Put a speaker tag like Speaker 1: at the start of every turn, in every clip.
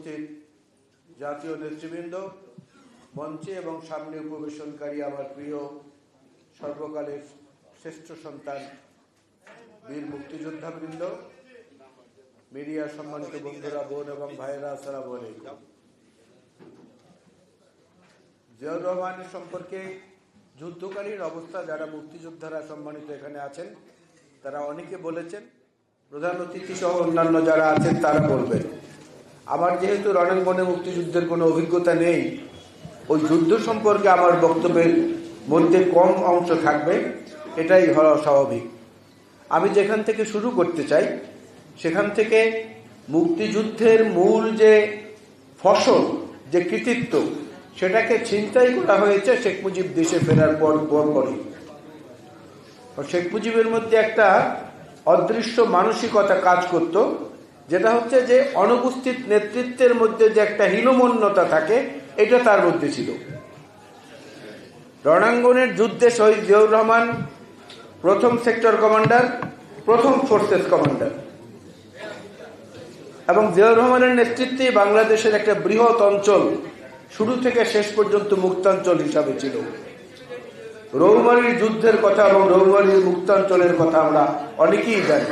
Speaker 1: উপস্থিত জাতীয় নেতৃবৃন্দ, মঞ্চে এবং সামনে উপবেশনকারী আমার প্রিয় সর্বকালের শ্রেষ্ঠ সন্তান বীর মুক্তিযোদ্ধাবৃন্দ, মিডিয়া সম্মানিত বন্ধুরা, বোন এবং ভাইয়েরা, আসসালামু আলাইকুম। জিয়াউর রহমানের সম্পর্কে যুদ্ধকালীন অবস্থা যারা মুক্তিযোদ্ধারা সম্মানিত এখানে আছেন তারা অনেকে বলেছেন, প্রধান অতিথি সহ অন্যান্য যারা আছেন তারা বলবেন। আমার যেহেতু রণাঙ্গনে মুক্তিযুদ্ধের কোনো অভিজ্ঞতা নেই, ওই যুদ্ধ সম্পর্কে আমার বক্তব্যের মধ্যে কম অংশ থাকবে, এটাই হওয়া স্বাভাবিক। আমি যেখান থেকে শুরু করতে চাই সেখান থেকে মুক্তিযুদ্ধের মূল যে ফসল, যে কৃতিত্ব, সেটাকে ছিনতাই করা হয়েছে শেখ মুজিব দেশে ফেরার পরই। শেখ মুজিবের মধ্যে একটা অদৃশ্য মানসিকতা কাজ করত, যেটা হচ্ছে যে অনুপস্থিত নেতৃত্বের মধ্যে যে একটা হীনমন্যতা থাকে, এটা তার মধ্যে ছিল। রণাঙ্গনের যুদ্ধে শহীদ জিয়াউর রহমান প্রথম সেক্টর কমান্ডার, প্রথম ফোর্সেস কমান্ডার, এবং জিয়াউর রহমানের নেতৃত্বে বাংলাদেশের একটা বৃহৎ অঞ্চল শুরু থেকে শেষ পর্যন্ত মুক্তাঞ্চল হিসাবে ছিল। রৌমারীর যুদ্ধের কথা এবং রৌমারীর মুক্তাঞ্চলের কথা আমরা অনেকেই জানি।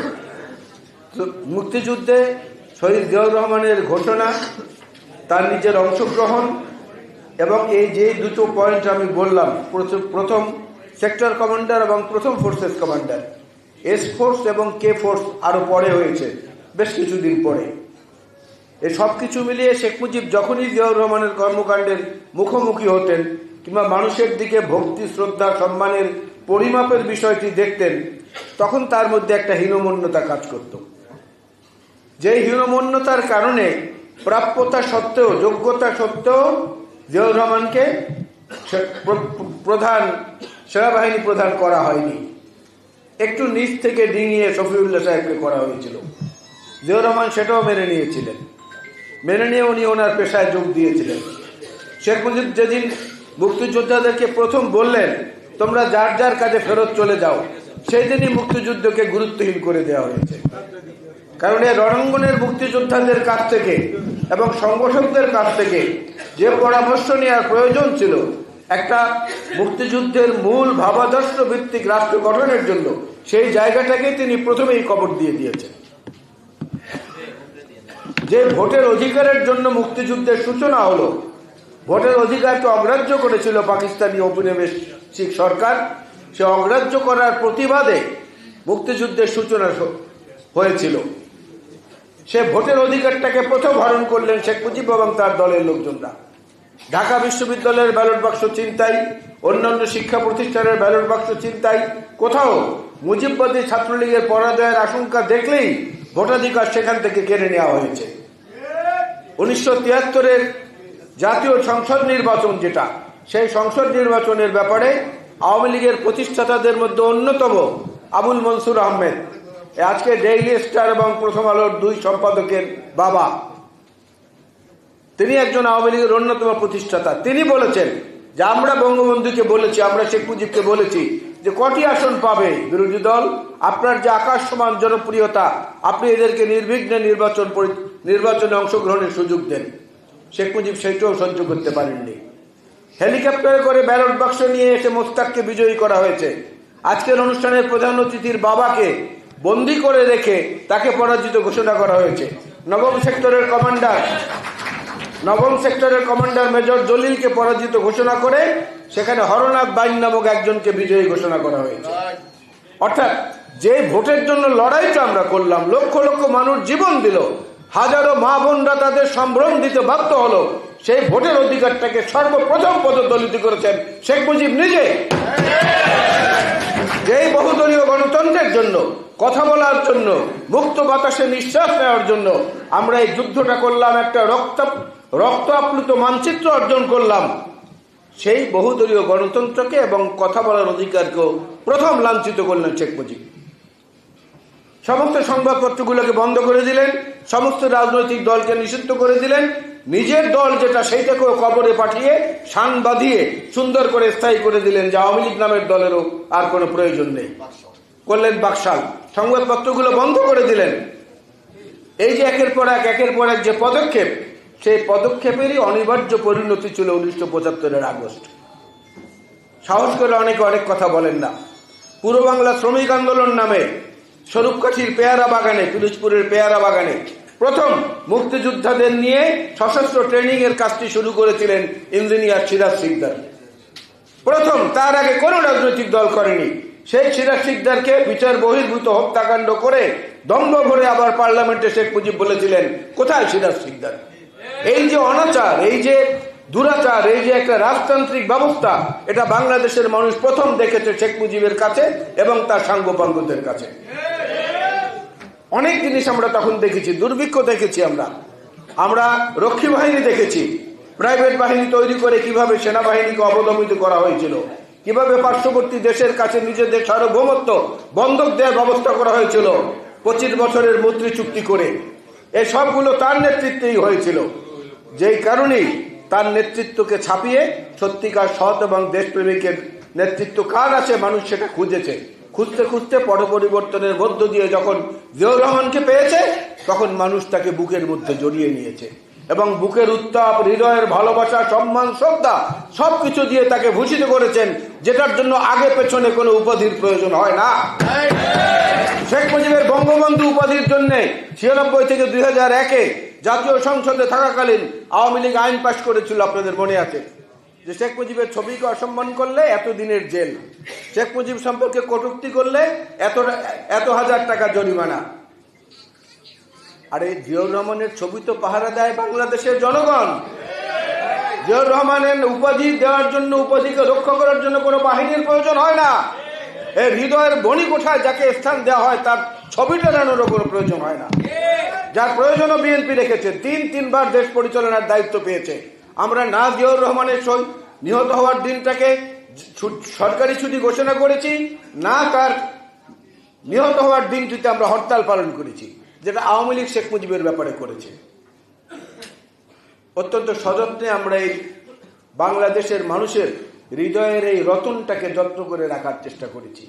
Speaker 1: মুক্তিযুদ্ধে শহীদ জিয়াউর রহমানের ঘোষণা, তার নিজের অংশগ্রহণ এবং এই যে দুটো পয়েন্ট আমি বললাম, প্রথম সেক্টর কমান্ডার এবং প্রথম ফোর্সেস কমান্ডার, এস ফোর্স এবং কে ফোর্স আরো পরে হয়েছে, বেশ কিছুদিন পরে। এই সব কিছু মিলিয়ে শেখ মুজিব যখনই জিয়াউর রহমানের কর্মকাণ্ডের মুখোমুখি হতেন কিংবা মানুষের দিকে ভক্তি, শ্রদ্ধা, সম্মানের পরিমাপের বিষয়টি দেখতেন, তখন তার মধ্যে একটা হীনমন্যতা কাজ করত। যে হীনমন্যতার কারণে প্রাপ্যতা সত্ত্বেও, যোগ্যতা সত্ত্বেও জিয়াউর রহমানকে সেনাবাহিনী প্রধান করা হয়নি। একটু নিচ থেকে ডিঙিয়ে শফিউল্লাহ সাহেবকে করা হয়েছিল। জিয়াউর রহমান সেটাও মেনে নিয়েছিলেন। মেনে নিয়ে উনি ওনার পেশায় যোগ দিয়েছিলেন। শেখ মুজিব যেদিন মুক্তিযোদ্ধাদেরকে প্রথম বললেন তোমরা যার যার কাজে ফেরত চলে যাও, সেই দিনই মুক্তিযুদ্ধকে গুরুত্বহীন করে দেওয়া হয়েছে। কারণ এই রণাঙ্গনের মুক্তিযোদ্ধাদের কাছ থেকে এবং সংগঠকদের কাছ থেকে যে পরামর্শ নেওয়ার প্রয়োজন ছিল একটা মুক্তিযুদ্ধের মূল ভাবাদর্শ ভিত্তিক রাষ্ট্র গঠনের জন্য, সেই জায়গাটাকে তিনি প্রথমেই কবর দিয়ে দিয়েছেন। যে ভোটের অধিকারের জন্য মুক্তিযুদ্ধের সূচনা হলো, ভোটের অধিকারকে অগ্রাহ্য করেছিল পাকিস্তানি ঔপনিবেশিক সরকার, সে অগ্রাহ্য করার প্রতিবাদে মুক্তিযুদ্ধের সূচনা হয়েছিল। সে ভোটের অধিকারটাকে প্রথম হরণ করলেন শেখ মুজিব এবং তার দলের লোকজনরা। ঢাকা বিশ্ববিদ্যালয়ের ব্যালট বাক্স ছিনতাই, অন্যান্য শিক্ষা প্রতিষ্ঠানের ব্যালট বাক্স ছিনতাই, কোথাও মুজিববাদী ছাত্রলীগের পরাজয়ের আশঙ্কা দেখলেই ভোটাধিকার সেখান থেকে কেড়ে নেওয়া হয়েছে। 1973-এর জাতীয় সংসদ নির্বাচন, যেটা সেই সংসদ নির্বাচনের ব্যাপারে আওয়ামী লীগের প্রতিষ্ঠাতাদের মধ্যে অন্যতম আবুল মনসুর আহমেদ, আজকে ডেইলি স্টার এবং প্রথম আলোর 2 সম্পাদকের বাবা, তিনি একজন আওয়ামী লীগের অন্যতম প্রতিষ্ঠাতা। তিনি বলেছেন যে আমরা বঙ্গবন্ধুকে বলেছি, আমরা শেখ মুজিবকে বলেছি যে কটি আসন পাবে বিরোধী দল, আপনার যে আকাশ সমান জনপ্রিয়তা, আপনি এদেরকে নির্বিঘ্নে নির্বাচনে অংশগ্রহণের সুযোগ দেন। শেখ মুজিব সেইটাও সহ্য করতে পারেননি। হেলিকপ্টারে করে ব্যালট বাক্স নিয়ে এসে মোস্তাককে বিজয়ী করা হয়েছে। আজকের অনুষ্ঠানের প্রধান অতিথির বাবাকে বন্দী করে রেখে তাকে পরাজিত ঘোষণা করা হয়েছে। নবম সেক্টরের কমান্ডার মেজর জলিলকে পরাজিত ঘোষণা করে সেখানে হরনাথ বাইন নামক একজনকে বিজয়ী ঘোষণা করা হয়েছে। অর্থাৎ যে ভোটের জন্য লড়াইটা আমরা করলাম, লক্ষ লক্ষ মানুষ জীবন দিল, হাজারো মা বোনরা তাদের সম্ভ্রম দিতে বাধ্য হলো, সেই ভোটের অধিকারটাকে সর্বপ্রথম পদদলিত করেছেন শেখ মুজিব নিজে। যেই বহুদলীয় গণতন্ত্রের জন্য, কথা বলার জন্য, মুক্ত বাতাসে নিঃশ্বাস নেওয়ার জন্য আমরা এই যুদ্ধটা করলাম, একটা রক্ত আপ্লুত মানচিত্র অর্জন করলাম, সেই বহুদলীয় গণতন্ত্রকে এবং কথা বলার অধিকারকেও প্রথম লাঞ্ছিত করলেন শেখ মুজিব। সমস্ত সংবাদপত্রগুলোকে বন্ধ করে দিলেন, সমস্ত রাজনৈতিক দলকে নিষিদ্ধ করে দিলেন, নিজের দল যেটা সেইটাকেও কবরে পাঠিয়ে শান বাঁধিয়ে সুন্দর করে স্থায়ী করে দিলেন যে আওয়ামী লীগ নামের দলেরও আর কোনো প্রয়োজন নেই। করলেন বাকশাল, সংবাদপত্রগুলো বন্ধ করে দিলেন। এই যে একের পর এক যে পদক্ষেপ, সেই পদক্ষেপেরই অনিবার্য পরিণতি ছিল 1975-এর আগস্ট। সাহস করে অনেকে অনেক কথা বলেন না। পূর্ব বাংলা শ্রমিক আন্দোলন নামে স্বরূপকাঠির পেয়ারা বাগানে, পিরোজপুরের পেয়ারা বাগানে প্রথম মুক্তিযোদ্ধাদের নিয়ে সশস্ত্র ট্রেনিং এর কাজটি শুরু করেছিলেন ইঞ্জিনিয়ার সিরাজ শিকদার। প্রথম, তার আগে কোন রাজনৈতিক দল করেনি। সেই সিরাজ শিকদারকে বিচার বহির্ভূত হত্যাকাণ্ড করে দম্ভ ভরে আবার পার্লামেন্টে শেখ মুজিব বলেছিলেন, কোথায় সিরাজ শিকদার? এই যে অনাচার, এই যে দুরাচার, এই যে একটা রাজতান্ত্রিক ব্যবস্থা, এটা বাংলাদেশের মানুষ প্রথম দেখেছে শেখ মুজিবের কাছে এবং তার সাঙ্গপাঙ্গদের কাছে। অনেক জিনিস আমরা তখন দেখেছি, দুর্ভিক্ষ দেখেছি, আমরা রক্ষী বাহিনী দেখেছি, প্রাইভেট বাহিনী তৈরি করে কিভাবে সেনাবাহিনীকে অবদমিত করা হয়েছিল, কিভাবে পার্শ্ববর্তী দেশের কাছে নিজেদের সার্বভৌমত্ব বন্ধক দেওয়ার ব্যবস্থা করা হয়েছিল 25 বছরের মৈত্রী চুক্তি করে। এই সবগুলো তার নেতৃত্বেই হয়েছিল। যেই কারণেই তার নেতৃত্বকে ছাপিয়ে সত্যিকার সৎ এবং দেশপ্রেমিকের নেতৃত্ব কার আছে মানুষ সেটা খুঁজেছে। খুঁজতে খুঁজতে পট পরিবর্তনের মধ্য দিয়ে যখন জিয়াউর রহমানকে পেয়েছে, তখন মানুষ তাকে বুকের মধ্যে জড়িয়ে নিয়েছে এবং বুকের উত্তাপ, হৃদয়ের ভালোবাসা, সম্মান, শ্রদ্ধা সবকিছু দিয়ে তাকে ভূষিত করেছেন, যেটার জন্য আগে পেছনে কোনো উপাধির প্রয়োজন হয় না। শেখ মুজিবের বঙ্গবন্ধু উপাধির জন্য 96 থেকে 2001-এ জাতীয় সংসদে থাকাকালীন আওয়ামী লীগ আইন পাশ করেছিল, আপনাদের মনে আছে, যে শেখ মুজিবের ছবিকে অসম্মান করলে এত দিনের জেল, শেখ মুজিব সম্পর্কে কটূক্তি করলে এত হাজার টাকা জরিমানা। আরে জিয়াউর রহমানের ছবি তো পাহারা দেয় বাংলাদেশের জনগণ। জিয়াউর রহমানের উপাধি দেওয়ার জন্য, উপাধিকে রক্ষা করার জন্য কোনো বাহিনীর প্রয়োজন হয় না। এই হৃদয়ের বনি কোঠায় যাকে স্থান দেওয়া হয় তার ছবি টানানোরও কোনো প্রয়োজন হয় না। যার প্রয়োজনও বিএনপি রেখেছে, 3-3বার দেশ পরিচালনার দায়িত্ব পেয়েছে। আমরা না জিয়াউর রহমানের নিহত হওয়ার দিনটাকে সরকারি ছুটি ঘোষণা করেছি, না তার নিহত হওয়ার দিনটিতে আমরা হরতাল পালন করেছি, যেটা আওয়ামী লীগ শেখ মুজিবের ব্যাপারে করেছে। অত্যন্ত সযত্নে আমরা এই বাংলাদেশের মানুষের হৃদয়ের এই রতনটাকে যত্ন করে রাখার চেষ্টা করেছি।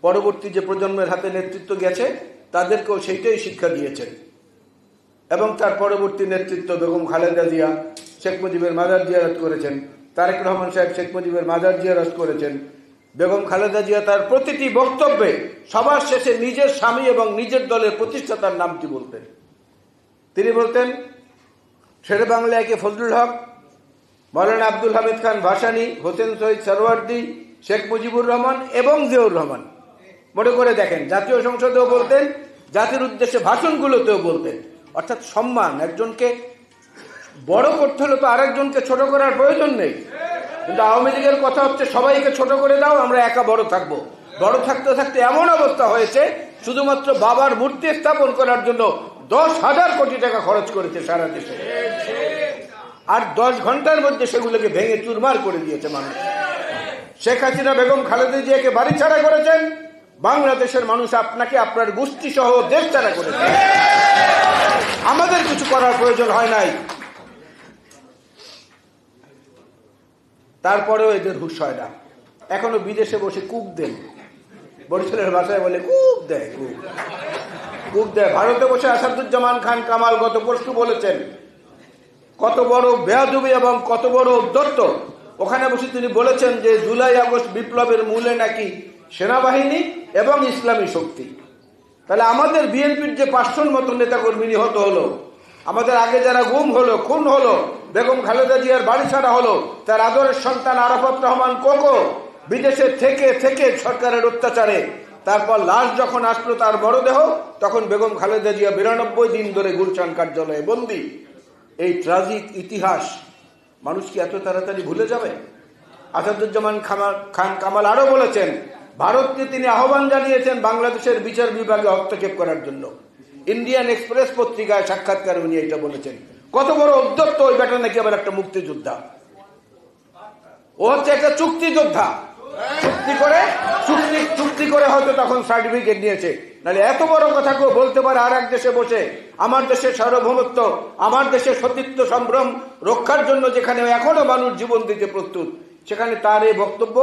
Speaker 1: পরবর্তী যে প্রজন্মের হাতে নেতৃত্ব গেছে তাদেরকেও সেইটাই শিক্ষা দিয়েছেন এবং তার পরবর্তী নেতৃত্ব বেগম খালেদা জিয়া শেখ মুজিবের মাজার জিয়ারত করেছেন, তারেক রহমান সাহেব শেখ মুজিবের মাজার জিয়ারত করেছেন। বেগম খালেদা জিয়া তার প্রতিটি বক্তব্যে সবার শেষে নিজের স্বামী এবং নিজের দলের প্রতিষ্ঠাতার নামটি বলতেন। তিনি বলতেন শেরে বাংলা একে ফজলুল হক, মৌলানা আব্দুল হামিদ খান ভাসানী, হোসেন শহীদ সরওয়ার্দী, শেখ মুজিবুর রহমান এবং জিয়াউর রহমান। মনে করে দেখেন, জাতীয় সংসদেও বলতেন, জাতির উদ্দেশ্যে ভাষণগুলোতেও বলতেন। অর্থাৎ সম্মান, একজনকে বড় করতে হলে তো আরেকজনকে ছোট করার প্রয়োজন নেই। কিন্তু আওয়ামী লীগের কথা হচ্ছে সবাইকে ছোট করে দাও, আমরা একা বড় থাকবো। বড় থাকতে থাকতে এমন অবস্থা হয়েছে শুধুমাত্র বাবার মূর্তি স্থাপন করার জন্য 10,000 কোটি টাকা খরচ করেছে সারা দেশে, আর 10 ঘন্টার মধ্যে সেগুলোকে ভেঙে চুরমার করে দিয়েছে মানুষ। শেখ হাসিনা বেগম খালেদা জিয়াকে বাড়ি ছাড়া করেছেন, বাংলাদেশের মানুষ আপনাকে আপনার গোষ্ঠী সহ দেশ ছাড়া করেছে। আমাদের কিছু করার প্রয়োজন হয় নাই। তারপরেও এদের হুঁশ হয় না, এখনো বিদেশে বসে কূপ দেন, বরিশালের ভাষায় বলে কূপ দেয়, কূপ দেয়। ভারতে বসে আসাদুজ্জামান খান কামাল গত পরশু বলেছেন কত বড় বেয়াদবি এবং কত বড় উদ্যত্ত। ওখানে বসে তিনি বলেছেন যে জুলাই আগস্ট বিপ্লবের মূলে নাকি সেনাবাহিনী এবং ইসলামী শক্তি। তাহলে আমাদের বিএনপির যে 500 মতো নেতাকর্মী নিহত হলো, আমাদের আগে যারা গুম হলো, খুন হলো, বেগম খালেদা জিয়ার বাড়ি ছাড়া হলো, তার আদরের সন্তান আরাফাত রহমান কোকো বিদেশে থেকে থেকে সরকারের অত্যাচারে, তারপর লাশ যখন আসলো তার মরদেহ, তখন বেগম খালেদা জিয়া 92 দিন ধরে গুলশান কার্যালয়ে বন্দী। এই ট্রাজিক ইতিহাস মানুষ কি এত তাড়াতাড়ি ভুলে যাবে? আসাদুজ্জামান খান কামাল আরো বলেছেন, ভারতকে তিনি আহ্বান জানিয়েছেন বাংলাদেশের বিচার বিভাগে হস্তক্ষেপ করার জন্য। ইন্ডিয়ান এক্সপ্রেস পত্রিকায় সাক্ষাৎকার উনি এটা বলেছেন। কত বড় উদ্যত্ত ওই ব্যাটা, নাকি আবার একটা মুক্তিযোদ্ধা। ও হচ্ছে একটা চুক্তি যোদ্ধা, চুক্তি করে হয়তো তখন সার্টিফিকেট নিয়েছে, নাহলে এত বড় কথা কেউ বলতে পারে আর এক দেশে বসে? আমার দেশের সার্বভৌমত্ব, আমার দেশের সতীত্ব সম্ভ্রম রক্ষার জন্য যেখানে এখনো মানুষ জীবন দিতে প্রস্তুত, সেখানে তার এই বক্তব্য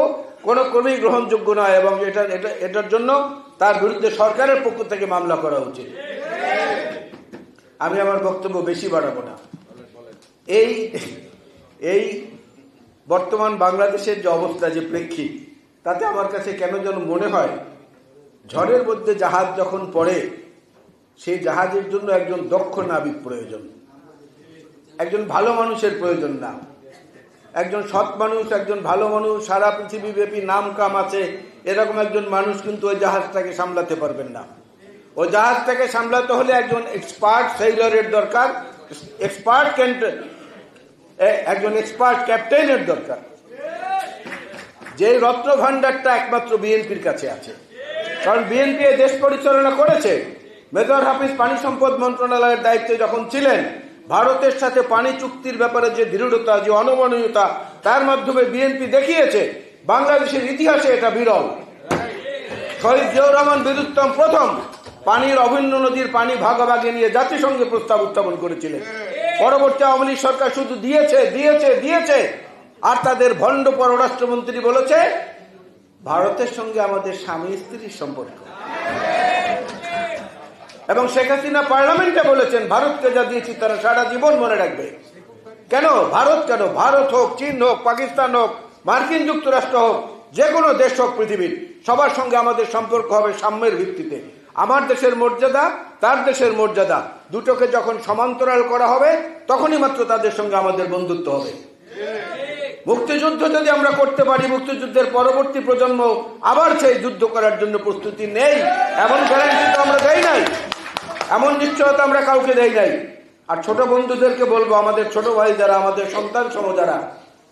Speaker 1: কোনো ক্রমেই গ্রহণযোগ্য নয় এবং এটার জন্য তার বিরুদ্ধে সরকারের পক্ষ থেকে মামলা করা উচিত। আমি আমার বক্তব্য বেশি বাড়াবো না, এই এই বর্তমান বাংলাদেশের যে অবস্থা, যে প্রেক্ষিত, তাতে আমার কাছে কেন যেন মনে হয় ঝড়ের মধ্যে জাহাজ যখন পড়ে সেই জাহাজের জন্য একজন দক্ষ নাবিক প্রয়োজন, একজন ভালো মানুষের প্রয়োজন না। একজন সৎ মানুষ, একজন ভালো মানুষ, সারা পৃথিবীব্যাপী নাম কাম আছে, এরকম একজন মানুষ কিন্তু ওই জাহাজটাকে সামলাতে পারবেন না। ওই জাহাজটাকে সামলাতে হলে একজন এক্সপার্ট সেইলরের দরকার, একজন এক্সপার্ট ক্যাপ্টেনের দরকার। যে রত্ন ভান্ডারটা একমাত্র বিএনপির কাছে আছে, কারণ বিএনপি দেশ পরিচালনা করেছে। মেজর হাফিজ পানি সম্পদ মন্ত্রণালয়ের দায়িত্বে যখন ছিলেন, ভারতের সাথে পানি চুক্তির ব্যাপারে যে দৃঢ়তা, যে অনমনীয়তা, তার মাধ্যমে বিএনপি দেখিয়েছে বাংলাদেশের ইতিহাসে এটা বিরল। শহীদ জিয়াউর রহমান বীরুত্তম প্রথম পানির অভিন্ন নদীর পানি ভাগাভাগি নিয়ে জাতিসংঘে প্রস্তাব উত্থাপন করেছিলেন। পরবর্তী আওয়ামী লীগ সরকার শুধু দিয়েছে দিয়েছে দিয়েছে, আর তাদের ভণ্ড পররাষ্ট্রমন্ত্রী বলেছে ভারতের সঙ্গে আমাদের স্বামী স্ত্রীর সম্পর্ক। এবং শেখ হাসিনা পার্লামেন্টে বলেছেন ভারতকে যা দিয়েছি তারা সারা জীবন মনে রাখবে। কেন ভারত? কেন ভারত হোক, চীন হোক, পাকিস্তান হোক, মার্কিন যুক্তরাষ্ট্র হোক, যে কোনো দেশ হোক পৃথিবীর, সবার সঙ্গে আমাদের সম্পর্ক হবে সাম্যের ভিত্তিতে। আমার দেশের মর্যাদা, তার দেশের মর্যাদা, দুটোকে যখন সমান্তরাল করা হবে তখনই মাত্র তাদের সঙ্গে আমাদের বন্ধুত্ব হবে। মুক্তিযুদ্ধ যদি আমরা করতে পারি, মুক্তিযুদ্ধের পরবর্তী প্রজন্ম আবার সেই যুদ্ধ করার জন্য প্রস্তুতি নেই, এমন গ্যারান্টি তো আমরা দেই নাই, এমন নিশ্চয়তা আমরা কাউকে দেই নাই। আর ছোট বন্ধুদেরকে বলবো, আমাদের ছোট ভাই যারা, আমাদের সন্তান সম যারা,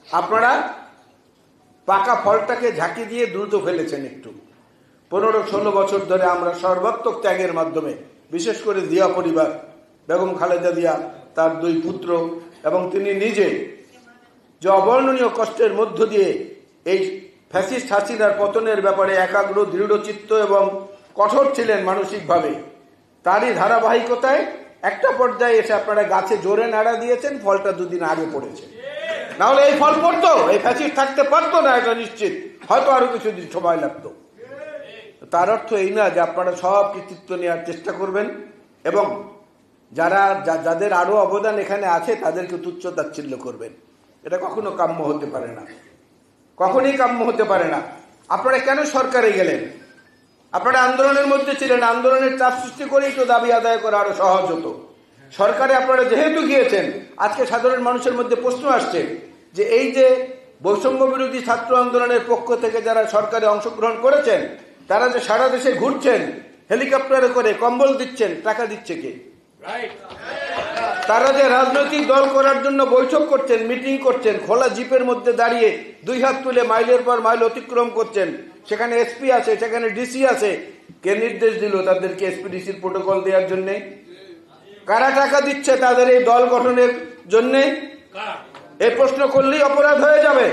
Speaker 1: আপনারা পাকা ফলটাকে ঝাঁকি দিয়ে দ্রুত ফেলেছেন একটু। 15-16 বছর ধরে আমরা সর্বাত্মক ত্যাগের মাধ্যমে, বিশেষ করে জিয়া পরিবার, বেগম খালেদা জিয়া, তার 2 পুত্র এবং তিনি নিজে, যে অবর্ণনীয় কষ্টের মধ্য দিয়ে এই ফ্যাসিস্ট হাসিনার পতনের ব্যাপারে একাগ্র, দৃঢ়চিত্ত এবং কঠোর ছিলেন মানসিকভাবে, তারই ধারাবাহিকতায় একটা পর্যায়ে এসে আপনারা গাছে জোরে নাড়া দিয়েছেন, ফলটা 2 দিন আগে পড়েছে। না হলে এই ফল পড়তো, এই ফ্যাসিস্ট থাকতে পারতো না, এটা নিশ্চিত। হয়তো আরো কিছুদিন সময় লাগতো। তার অর্থ এই না যে আপনারা সব কৃতিত্ব নেওয়ার চেষ্টা করবেন এবং যাদের আরো অবদান এখানে আছে তাদেরকে তুচ্ছ তাচ্ছিল্য করবেন। এটা কখনো কাম্য হতে পারে না, কখনই কাম্য হতে পারে না। আপনারা কেন সরকারে গেলেন? আপনারা আন্দোলনের মধ্যে ছিলেন, আন্দোলনের চাপ সৃষ্টি করেই তো দাবি আদায় করা আরো সহজ হতো। সরকারে আপনারা যেহেতু গিয়েছেন, আজকে সাধারণ মানুষের মধ্যে প্রশ্ন আসছে যে এই যে বৈষম্য বিরোধী ছাত্র আন্দোলনের পক্ষ থেকে যারা সরকারে অংশগ্রহণ করেছেন, তারা যে সারা দেশে ঘুরছেন, হেলিকপ্টারে করে কম্বল দিচ্ছেন, টাকা দিচ্ছে কে? তারা যে রাজনৈতিক দল করার জন্য বৈঠক করছেন, মিটিং করছেন, খোলা জিপের মধ্যে দাঁড়িয়ে 2 হাত তুলে মাইলের পর মাইল অতিক্রম করছেন, সেখানে এসপি আছে, সেখানে ডিসি আছে, কে নির্দেশ দিল তাদেরকে এসপি ডিসির প্রোটোকল দেওয়ার জন্য? কারা টাকা দিচ্ছে তাদের এই দল গঠনের জন্য? এই প্রশ্ন করলেই অপরাধ হয়ে যাবে।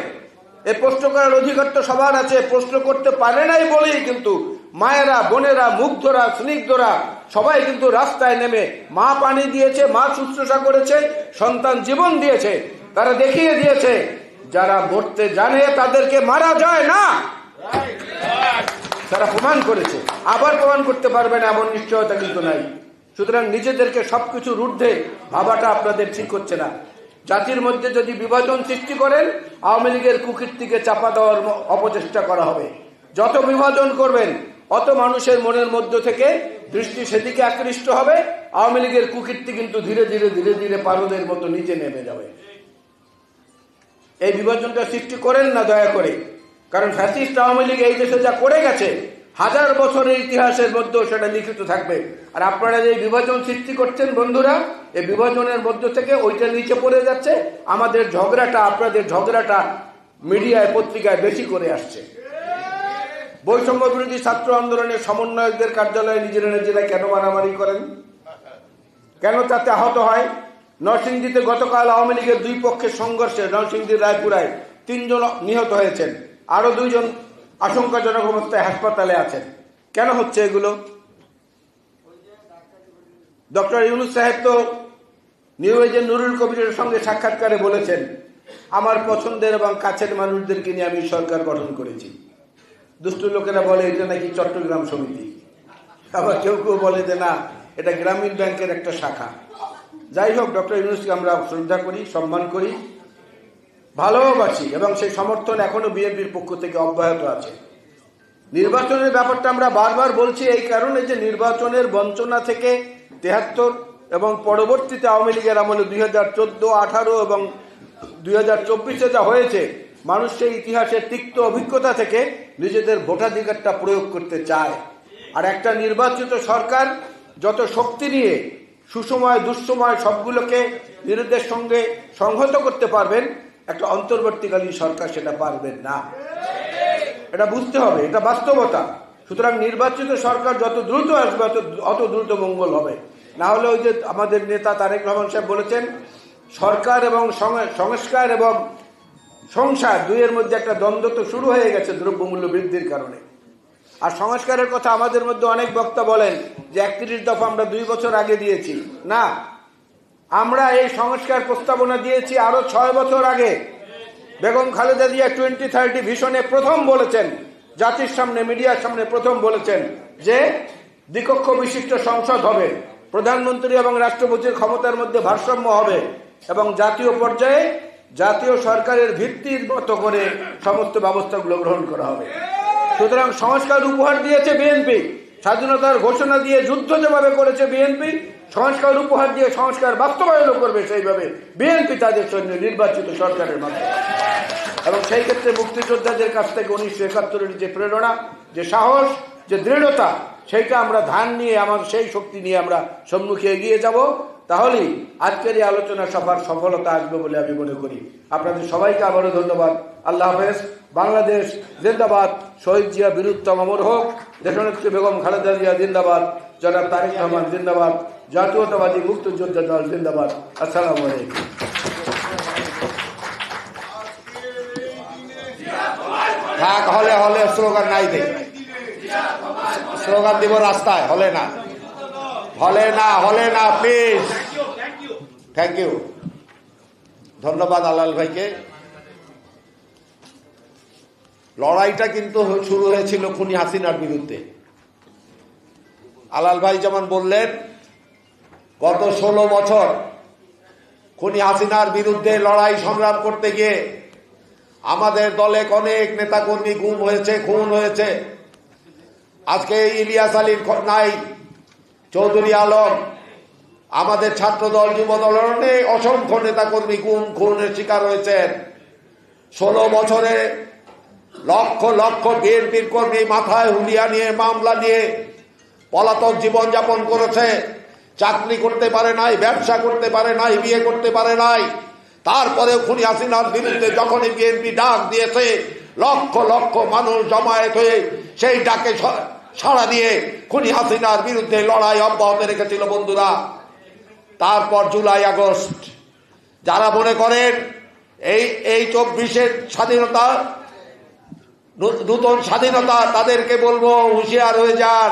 Speaker 1: এই প্রশ্ন করার অধিকার তো সবার আছে। প্রশ্ন করতে পারে নাই বলেই কিন্তু মায়েরা, বোনেরা, মুগ্ধরা, স্নিগ্ধরা সবাই কিন্তু রাস্তায় নেমে মা পানি দিয়েছে, মা শুশ্রূষা করেছে, সন্তান জীবন দিয়েছে। তারা দেখিয়ে দিয়েছে যারা মরতে জানে তাদেরকে মারা যায় না, তারা প্রমাণ করেছে। আবার প্রমাণ করতে পারবে না এমন নিশ্চয়তা কিন্তু নাই। সুতরাং নিজেদেরকে সবকিছুর ঊর্ধ্বে ভাবাটা আপনাদের ঠিক হচ্ছে না। জাতির মধ্যে যদি বিভাজন সৃষ্টি করেন, আওয়ামী লীগের কুকীর্তিকে চাপা দেওয়ার অপচেষ্টা করা হবে। যত বিভাজন করবেন অত মানুষের মনের মধ্য থেকে দৃষ্টি সেদিকে আকৃষ্ট হবে। আওয়ামী লীগের কুকীর্তি কিন্তু ধীরে ধীরে ধীরে ধীরে পারদের মতো নিচে নেমে যাবে। এই বিভাজনটা সৃষ্টি করেন না দয়া করে, কারণ ফ্যাসিস্ট আওয়ামী লীগ এই দেশে যা করে গেছে 1000 বছরের ইতিহাসের মধ্যেও সেটা লিখিত থাকবে। আর আপনারা যে বিভাজন সৃষ্টি করছেন বন্ধুরা, এই বিভাজনের মধ্য থেকে ওইটা নিচে পড়ে যাচ্ছে। আমাদের ঝগড়াটা, আপনাদের ঝগড়াটা মিডিয়ায়, পত্রিকায় বেশি করে আসছে। বৈষম্য বিরোধী ছাত্র আন্দোলনের সমন্বয়কদের কার্যালয়ে নিজেরা কেন মারামারি করেন? কেন তাতে আহত হয়? নরসিংদীতে গতকাল আওয়ামী লীগের 2 পক্ষের সংঘর্ষে নরসিংদীর রায়পুরায় 3 জন নিহত হয়েছেন, আরো 2 জন আশঙ্কাজনক অবস্থায় হাসপাতালে আছেন। কেন হচ্ছে এগুলো? ডক্টর ইউনূস সাহেব তো নিউ এজেন্ট নুরুল কবিরের সঙ্গে সাক্ষাৎকারে বলেছেন, আমার পছন্দের এবং কাছের মানুষদেরকে নিয়ে আমি সরকার গঠন করেছি। দুষ্ট লোকেরা বলে এটা নাকি চট্টগ্রাম সমিতি, আবার কেউ কেউ বলে যে না, এটা গ্রামীণ ব্যাংকের একটা শাখা। যাই হোক, ডক্টর ইউনূসকে আমরা শ্রদ্ধা করি, সম্মান করি, ভালোবাসি এবং সেই সমর্থন এখনো বিএনপির পক্ষ থেকে অব্যাহত আছে। নির্বাচনের ব্যাপারটা আমরা বারবার বলছি এই কারণে যে নির্বাচনের বঞ্চনা থেকে ৭৩ এবং পরবর্তীতে আওয়ামী লীগের আমলে 2014, 18 এবং 2024-এ যা হয়েছে, মানুষ সেই ইতিহাসের তিক্ত অভিজ্ঞতা থেকে নিজেদের ভোটাধিকারটা প্রয়োগ করতে চায়। আর একটা নির্বাচিত সরকার যত শক্তি নিয়ে সুসময় দুঃসময় সবগুলোকে নিজেদের সঙ্গে সংহত করতে পারবেন, একটা অন্তর্বর্তীকালীন সরকার সেটা পারবেন না। এটা বুঝতে হবে, এটা বাস্তবতা। সুতরাং নির্বাচিত সরকার যত দ্রুত আসবে অত দ্রুত মঙ্গল হবে। না হলে ওই যে আমাদের নেতা তারেক রহমান সাহেব বলেছেন, সরকার এবং সংস্কার এবং সংসার দুইয়ের মধ্যে একটা দ্বন্দ্ব তো শুরু হয়ে গেছে দ্রব্যমূল্য বৃদ্ধির কারণে। আর সংস্কারের কথা আমাদের মধ্যে অনেক বক্তা বলেন যে 31 দফা আমরা 2 বছর আগে দিয়েছি। না, আমরা এই সংস্কার প্রস্তাবনা দিয়েছি আরো 6 বছর আগে। বেগম খালেদা জিয়া 2030 ভিশনে প্রথম বলেছেন, জাতির সামনে, মিডিয়ার সামনে প্রথম বলেছেন যে দ্বিকক্ষ বিশিষ্ট সংসদ হবে, প্রধানমন্ত্রী এবং রাষ্ট্রপতির ক্ষমতার মধ্যে ভারসাম্য হবে এবং জাতীয় পর্যায়ে জাতীয় সরকারের ভিত্তির মতো করে সমস্ত ব্যবস্থাগুলো গ্রহণ করা হবে। সুতরাং সংস্কার উপহার দিয়েছে বিএনপি, স্বাধীনতার ঘোষণা দিয়ে যুদ্ধ যেভাবে করেছে বিএনপি, সংস্কার উপহার দিয়ে সংস্কার বাস্তবায়ন করবে সেইভাবে বিএনপি তাদের সঙ্গে নির্বাচিত সরকারের মাধ্যমে। এবং সেই ক্ষেত্রে মুক্তিযোদ্ধাদের কাছ থেকে 1971-এর যে প্রেরণা, যে সাহস, যে দৃঢ়তা, সেইটা আমরা ধান নিয়ে, আমার সেই শক্তি নিয়ে আমরা সম্মুখে এগিয়ে যাব। তাহলেই আজকের এই আলোচনা সভার সফলতা আসবে বলে আমি মনে করি। আপনাদের সবাইকে আবারও ধন্যবাদ। আল্লাহ হাফেজ। বাংলাদেশ জিন্দাবাদ। শহীদ জিয়া বীরুত্তম অমর হোক। দেশনেত্রী বেগম খালেদা জিয়া জিন্দাবাদ। জনাব তারেক রহমান জিন্দাবাদ। জাতীয়তাবাদী মুক্তিযোদ্ধা দল জিন্দাবাদ। আসসালামু আলাইকুম।
Speaker 2: থাক, হলে হলে স্লোগান নাই দে, স্লোগান দিব রাস্তায়, হলে না, হলে না, হলে না, প্লিজ। থ্যাংক ইউ, ধন্যবাদ আলাল ভাইকে। লড়াইটা কিন্তু শুরু হয়েছিল খুনি হাসিনার বিরুদ্ধে। আলাল ভাই যেমন বললেন, গত 16 বছর খুনি হাসিনার বিরুদ্ধে লড়াই সংগ্রাম করতে গিয়ে আমাদের দলে অনেক নেতাকর্মী গুম হয়েছে, খুন হয়েছে। আজকে ইলিয়াস আলীর নাই, চৌধুরী আলম, আমাদের ছাত্র দল, যুব দলের অনেক অসংখ্য নেতাকর্মী গুম খুনের শিকার হয়েছেন। 16 বছরে লক্ষ লক্ষ বিএনপির কর্মী মাথায় হুলিয়া নিয়ে, মামলা নিয়ে পলাতক জীবনযাপন করেছে। চাকরি করতে পারে নাই, ব্যবসা করতে পারে নাই, বিয়ে করতে পারে নাই। তারপরেও খুনি হাসিনার বিরুদ্ধে যখনই বিএনপি ডাক দিয়েছে, লক্ষ লক্ষ মানুষ জমায়েত হয়ে সেই ডাকে সাড়া দিয়ে খুনি হাসিনার বিরুদ্ধে লড়াই অব্যাহত রেখেছিল বন্ধুরা। তারপর জুলাই আগস্ট, যারা মনে করেন এই 24-এর স্বাধীনতা নূতন স্বাধীনতা, তাদেরকে বলবো হুঁশিয়ার হয়ে যান।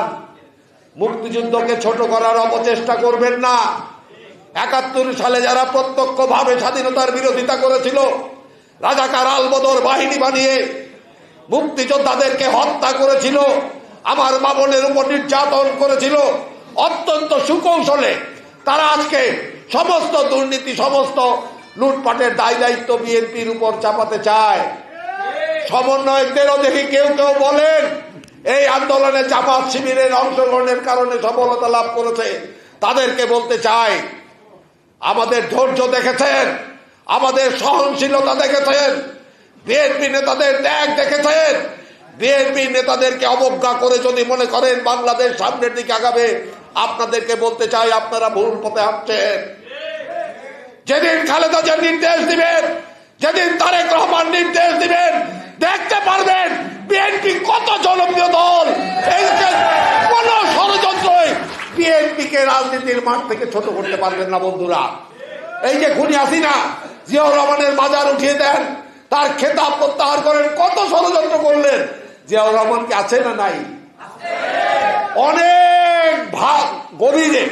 Speaker 2: মুক্তিযুদ্ধকে ছোট করার অপচেষ্টা করবেন না। 71 সালে যারা প্রত্যক্ষভাবে স্বাধীনতার বিরোধিতা করেছিল, রাজাকার আলবদর বাহিনী বানিয়ে মুক্তিযোদ্ধাদেরকে হত্যা করেছিল, আমার মামনের উপর নির্যাতন করেছিল, অত্যন্ত সুকৌশলে তারা আজকে সমস্ত দুর্নীতি, সমস্ত লুটপাটের দায় দায়িত্ব বিএনপির উপর চাপাতে চায়। সমন্বয়কদেরও দেখি কেউ কেউ বলেন এই আন্দোলনে জামাত শিবিরের অংশগ্রহণের কারণে সফলতা লাভ করেছে। তাদেরকে বলতে চাই, আমাদের ধৈর্য দেখেছেন, আমাদের সহনশীলতা দেখেছেন, বিএনপি নেতাদের ত্যাগ দেখেছেন। বিএনপি নেতাদেরকে অবজ্ঞা করে যদি মনে করেন বাংলাদেশ সামনের দিকে আগাবে, আপনাদেরকে বলতে চাই আপনারা ভুল পথে হাঁটছেন। যেদিন খালেদা জিয়া নির্দেশ দিবেন, যেদিন তারেক রহমান নির্দেশ দিবেন, দেখতে পারবেন বিএনপি কত জনপ্রিয় দল। এই কোন ষড়যন্ত্রই বিএনপিকে রাজনীতির মাঠ থেকে ছোট করতে পারবেন না বন্ধুরা। এই যে খুনি হাসিনা জিয়াউর রহমানের মাজার উঠিয়ে দেন, তার খেতাব প্রত্যাহার করেন, কত ষড়যন্ত্র করলেন। জিয়াউর রহমান কি আছে না নাই? অনেক গভীরে,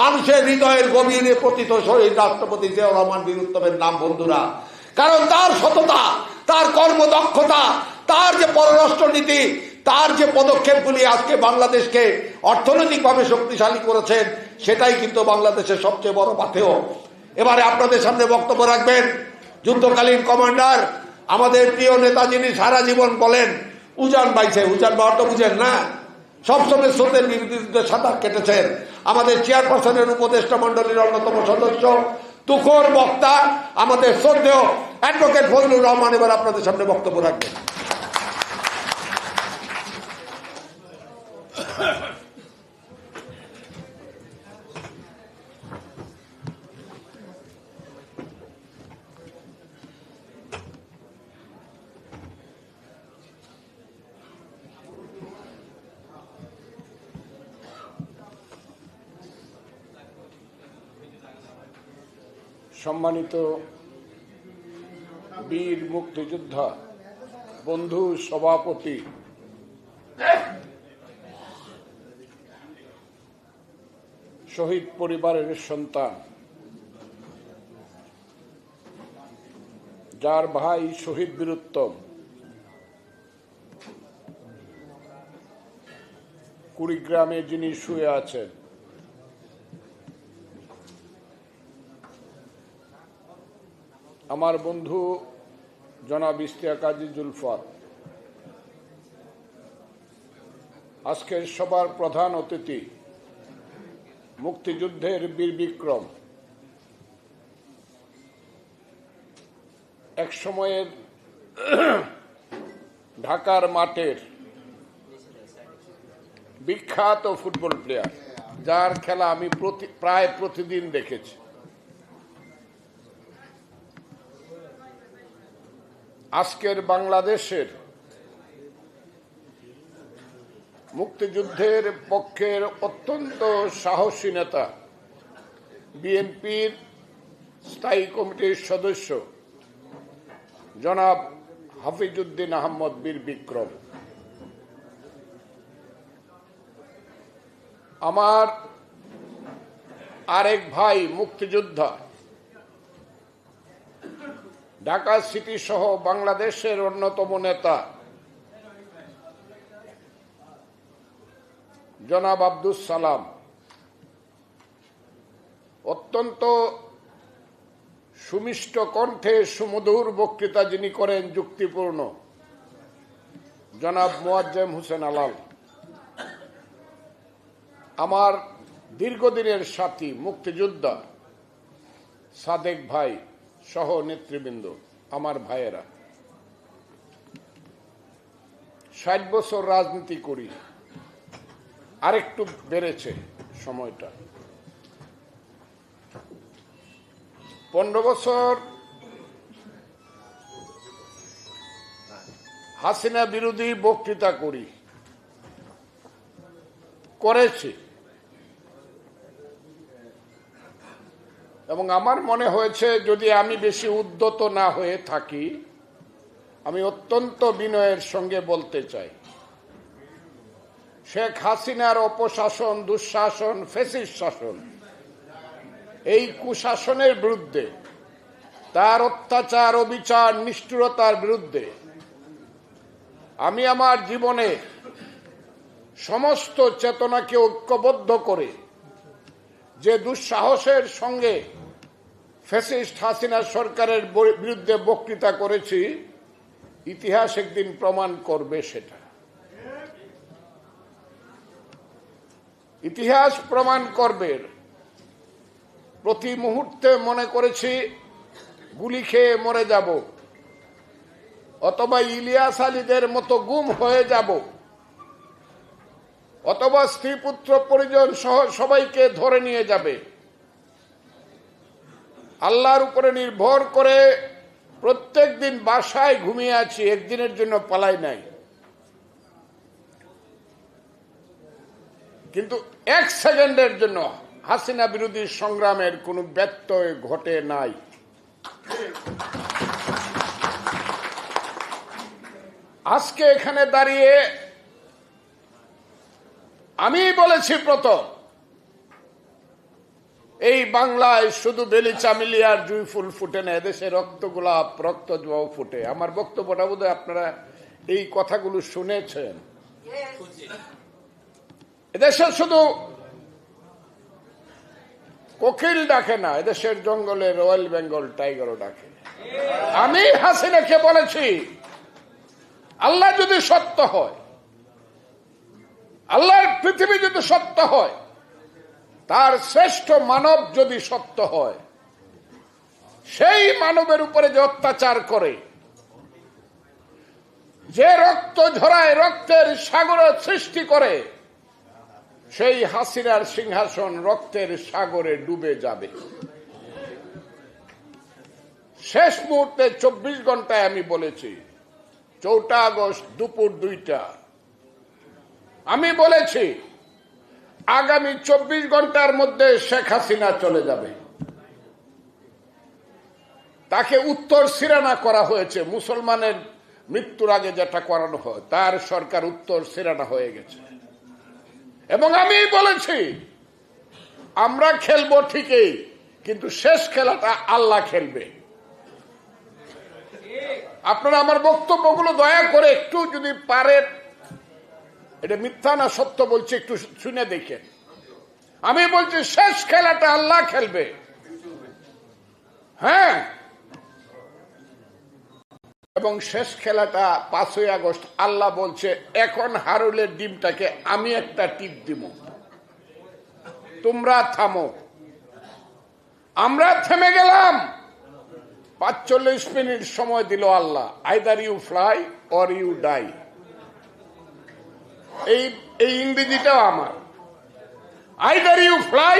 Speaker 2: মানুষের হৃদয়ের গভীরে পতিত শহীদ রাষ্ট্রপতি জিয়াউর রহমান বীরুত্তমের নাম বন্ধুরা। কারণ তার সততা, তার কর্মদক্ষতা, তার যে পররাষ্ট্র নীতি, তার যে পদক্ষেপগুলি আজকে বাংলাদেশকে অর্থনৈতিকভাবে শক্তিশালী করেছেন, সেটাই কিন্তু বাংলাদেশের সবচেয়ে বড় পাথেয়। এবারে আপনাদের সামনে বক্তব্য রাখবেন যুদ্ধকালীন কমান্ডার, আমাদের প্রিয় নেতা, যিনি সারা জীবন বলেন উজান বাইছে, উজান বাওয়ার তো বুঝেন না, সবসময় স্রোতের বিরুদ্ধে সাঁতার কেটেছেন, আমাদের চেয়ারপারসনের উপদেষ্টা মন্ডলীর অন্যতম সদস্য, তুখোর বক্তা, আমাদের শ্রদ্ধেয় অ্যাডভোকেট ফজলুর রহমান এবার আপনাদের সামনে বক্তব্য রাখবেন।
Speaker 3: সম্মানিত বীর মুক্তিযোদ্ধা বন্ধু সভাপতি, শহীদ পরিবারের সন্তান, যার ভাই শহীদ বীরুত্তম কুড়িগ্রামে যিনি শুয়ে আছেন, আমার বন্ধু জনাব ইশতিয়াক কাজী জুলফার, আজকের সবার প্রধান অতিথি মুক্তিযুদ্ধের বীর বিক্রম, এক সময়ের ঢাকার মাঠের বিখ্যাত ফুটবল প্লেয়ার, যার খেলা আমি প্রায় প্রতিদিন দেখেছি, আজকের বাংলাদেশের মুক্তিযুদ্ধের পক্ষের অত্যন্ত সাহসী নেতা, বিএনপির স্থায়ী কমিটির সদস্য জনাব হাফিজউদ্দিন আহমদ বীর বিক্রম, আমার আরেক ভাই মুক্তিযোদ্ধা, ঢাকা সিটি সহ বাংলাদেশের অন্যতম নেতা জনাব আব্দুস সালাম, অত্যন্ত সুমিষ্ট কণ্ঠে সুমধুর বক্তৃতা যিনি করেন যুক্তিপূর্ণ, জনাব মোয়াজ্জেম হোসেন আলাল, আমার দীর্ঘদিনের সাথী মুক্তিযোদ্ধা সাদেক ভাই সহ নেতৃবৃন্দ, আমার ভাইয়েরা, 60 বছর রাজনীতি করি, আরেকটু বেড়েছে সময়টা, 15 বছর হাসিনা বিরোধী বক্তৃতা করেছি এবং আমার মনে হয়েছে যদি আমি বেশি উদ্যত না হয়ে থাকি, আমি অত্যন্ত বিনয়ের সঙ্গে বলতে চাই, শেখ হাসিনার অপশাসন, দুঃশাসন, ফ্যাসিস্ট শাসন, এই কুশাসনের বিরুদ্ধে, তার অত্যাচার, অবিচার, নিষ্ঠুরতার বিরুদ্ধে আমি আমার জীবনে সমস্ত চেতনাকে ঐক্যবদ্ধ করে যে দুঃসাহসের সঙ্গে ফ্যাসিস্ট হাসিনা সরকারের বিরুদ্ধে বক্তৃতা করেছি, ইতিহাস একদিন প্রমাণ করবে সেটা। ইতিহাস প্রমাণ করবে। প্রতি মুহূর্তে মনে করেছি গুলি খেয়ে মরে যাব, অথবা ইলিয়াস আলীদের মতো গুম হয়ে যাব, অথবা স্ত্রী পুত্র পরিজন সহ সবাইকে ধরে নিয়ে যাবে। আল্লাহর উপরে নির্ভর করে প্রত্যেক দিন বাসায় ঘুমিয়ে আছি, একদিনের জন্য পালাই নাই। কিন্তু 1 সেকেন্ডের জন্য হাসিনা বিরোধী সংগ্রামের কোনো ব্যত্যয় ঘটে নাই। আজকে এখানে দাঁড়িয়ে আমি বলেছি প্রথম, এই বাংলায় শুধু বেলি চামেলি আর জুঁই ফুল ফুটে না, এদেশে রক্ত গোলাপ, রক্ত জবাও ফুটে। আমার বক্তব্যটা বোধহয় আপনারা এই কথাগুলো শুনেছেন। এদেশে শুধু কোকিল ডাকে না, এদেশের জঙ্গলে রয়্যাল বেঙ্গল টাইগারও ডাকে। আমি হাসিনাকে বলেছি, আল্লাহ যদি সত্য হয়, আল্লাহর পৃথিবী যদি সত্য হয়, তার শ্রেষ্ঠ মানব যদি সত্য হয়, সেই মানবের উপরে যে অত্যাচার করে, যে রক্ত ঝরায়, রক্তের সাগর সৃষ্টি করে, সেই হাসিনার সিংহাসন রক্তের সাগরে ডুবে যাবে। শেষ মুহূর্তে 24 ঘন্টায় আমি বলেছি, 4 আগস্ট দুপুর 2টা আমি বলেছি আগামী 24 ঘন্টার মধ্যে শেখ হাসিনা চলে যাবে। তাকে উত্তর সিরানা করা হয়েছে, মুসলমানের মৃত্যুর আগে যেটা করানো হয়, তার সরকার উত্তর সিরানা হয়ে গেছে। এবং আমি বলেছি আমরা খেলবো ঠিকই, কিন্তু শেষ খেলাটা আল্লাহ খেলবে। আপনারা আমার বক্তব্যগুলো দয়া করে একটু যদি পারেন, এটা মিথ্যা না সত্য বলছি, একটু শুনে দেখেন। আমি বলছি শেষ খেলাটা আল্লাহ খেলবে। হ্যাঁ, এবং শেষ খেলাটা 5ই আগস্ট। আল্লাহ বলছে এখন হারুলের ডিমটাকে আমি একটা টিপ দিব, তোমরা থামো। আমরা থেমে গেলাম। 45 মিনিট সময় দিল Allah, either you fly or you die. এই ইংরেজিটাও আমার, either you fly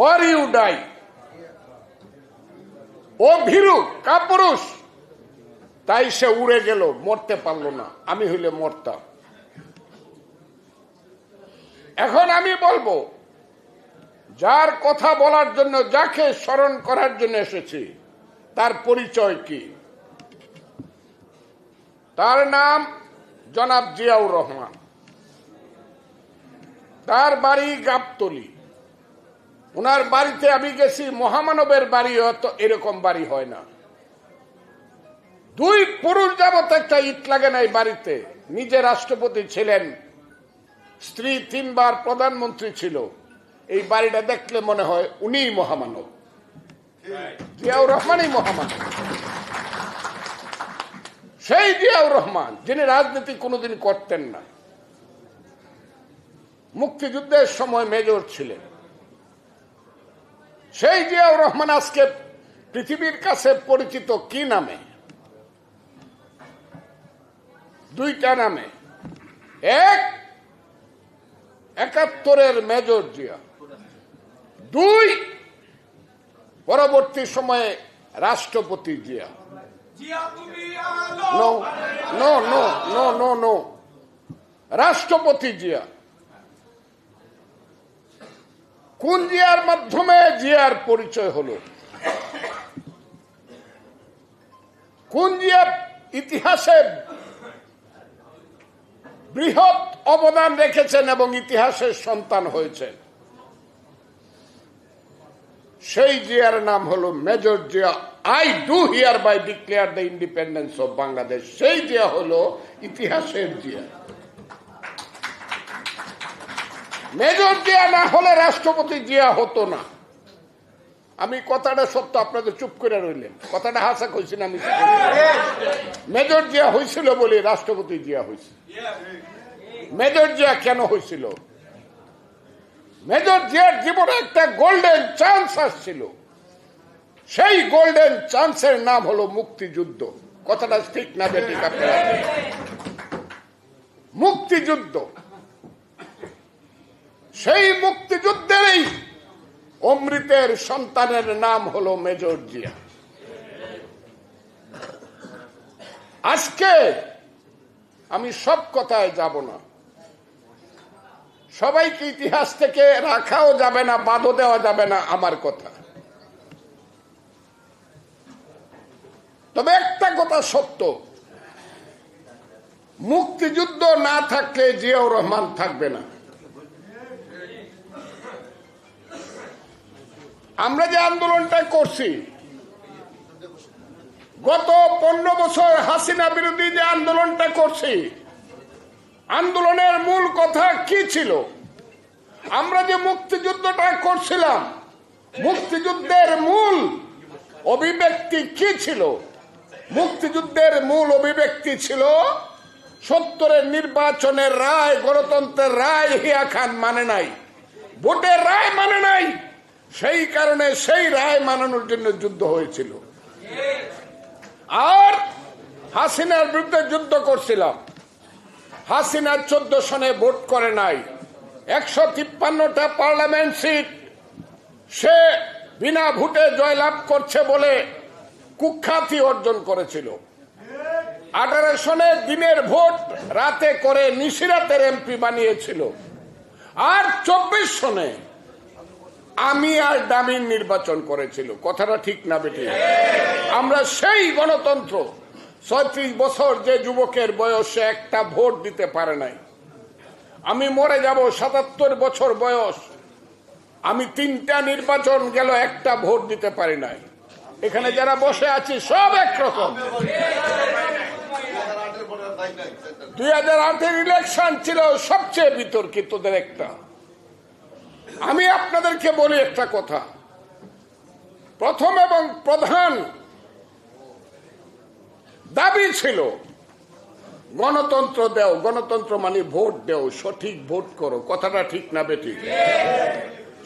Speaker 3: or you die. ও ভীরু কাপুরুষ, তাই সে উড়ে গেল, মরতে পারলো না। আমি হইলে মরতাম। এখন আমি বলবো, যার কথা বলার জন্য, যাকে স্মরণ করার জন্য এসেছি, তার পরিচয় কি? তার নাম জনাব জিয়াউর রহমান। তার বাড়ি গাবতলী। ওনার বাড়িতে আমি গেছি, মহামানবের বাড়ি হয়তো এরকম বাড়ি হয় না। 2 পুরুষ যাবত একটা ইট লাগে না এই বাড়িতে। নিজে রাষ্ট্রপতি ছিলেন, স্ত্রী 3 বার প্রধানমন্ত্রী ছিল। এই বাড়িটা দেখলে মনে হয় উনিই মহামানব, জিয়াউর রহমানই মহামানব। সেই জিয়াউর রহমান যিনি রাজনীতি কোনোদিন করতেন না, মুক্তিযুদ্ধের সময় মেজর ছিলেন। সেই জিয়াউর রহমান আজকে পৃথিবীর কাছে পরিচিত কি নামে? 2টা নামে। 1, 71-এর মেজর জিয়া। 2, পরবর্তী সময়ে রাষ্ট্রপতি Zia. No no no no no no, রাষ্ট্রপতি জিয়া। কোন জিয়ার মাধ্যমে জিয়ার পরিচয় হলো? কোন জিয়া ইতিহাসে বৃহৎ অবদান রেখেছেন এবং ইতিহাসের সন্তান হয়েছেন? সেই জিয়ার নাম হলো major Zia. I do hereby declare the independence of Bangladesh. সেই জিয়া হলো ইতিহাসের জিয়া। মেজর জিয়া না হলে রাষ্ট্রপতি জিয়া হতো না। আমি কথাটা সত্য, আপনাদের চুপ করে রইলেন। কথাটা হাসা কইছি না, আমি মেজর জিয়া হয়েছিল বলে রাষ্ট্রপতি জিয়া হয়েছে। মেজর জিয়া কেন হয়েছিল? মেজর জিয়ার জীবনে একটা গোল্ডেন চান্স আসছিল। সেই গোল্ডেন চান্সের নাম হলো মুক্তিযুদ্ধ। কথাটা ঠিক না বেঠিক আপনারা? মুক্তিযুদ্ধ। সেই মুক্তিযুদ্ধেরই অমৃতের সন্তানের নাম হলো মেজর জিয়া। আজকে আমি সব কথায় যাব না, সবাইকে ইতিহাস থেকে রাখাও যাবে না, বাধা দেওয়া যাবে না আমার কথা। তবে একটা কথা সত্য, মুক্তিযুদ্ধ না থাকলে জিয়াউর রহমান থাকবে না। আমরা যে আন্দোলনটা করছি, গত 15 বছর হাসিনা বিরোধী যে আন্দোলনটা করছি, আন্দোলনের মূল কথা কি ছিল? আমরা যে মুক্তিযুদ্ধটা করছিলাম, মুক্তিযুদ্ধের মূল অভিব্যক্তি কি ছিল? মুক্তিযুদ্ধের মূল অভিব্যক্তি ছিল ৭০-এর নির্বাচনের রায়, গণতন্ত্রের রায় হিয়া খান মানে নাই, ভোটের রায় মানে নাই। সেই কারণে সেই রায় মানানোর জন্য যুদ্ধ হয়েছিল। আর হাসিনার বিরুদ্ধে যুদ্ধ করছিলাম। হাসিনা 14 সনে ভোট করে নাই, 153টা পার্লামেন্ট সিট সে বিনা ভোটে জয়লাভ করছে বলে কুখ্যাতি অর্জন করেছিল। 18 সনে দিনের ভোট রাতে করে নিশিরাতের এমপি বানিয়েছিল। আর 24 সনে আমি আর ডামিন নির্বাচন করেছিল। কথাটা ঠিক না বেটি? আমরা সেই গণতন্ত্র, 36 বছর যে যুবকের বয়সে একটা ভোট দিতে পারে নাই। আমি মরে যাব, 77 বছর বয়স, আমি 3টা নির্বাচন গেল, একটা ভোট দিতে পারি নাই। এখানে যারা বসে আছি সব একরকম। 2008-এর ইলেকশন ছিল সবচেয়ে বিতর্কিতদের একটা। আমি আপনাদেরকে বলি একটা কথা, প্রথম এবং প্রধান দাবি ছিল গণতন্ত্র দেও। গণতন্ত্র মানে ভোট দেও, সঠিক ভোট করো। কথাটা ঠিক না বেটি?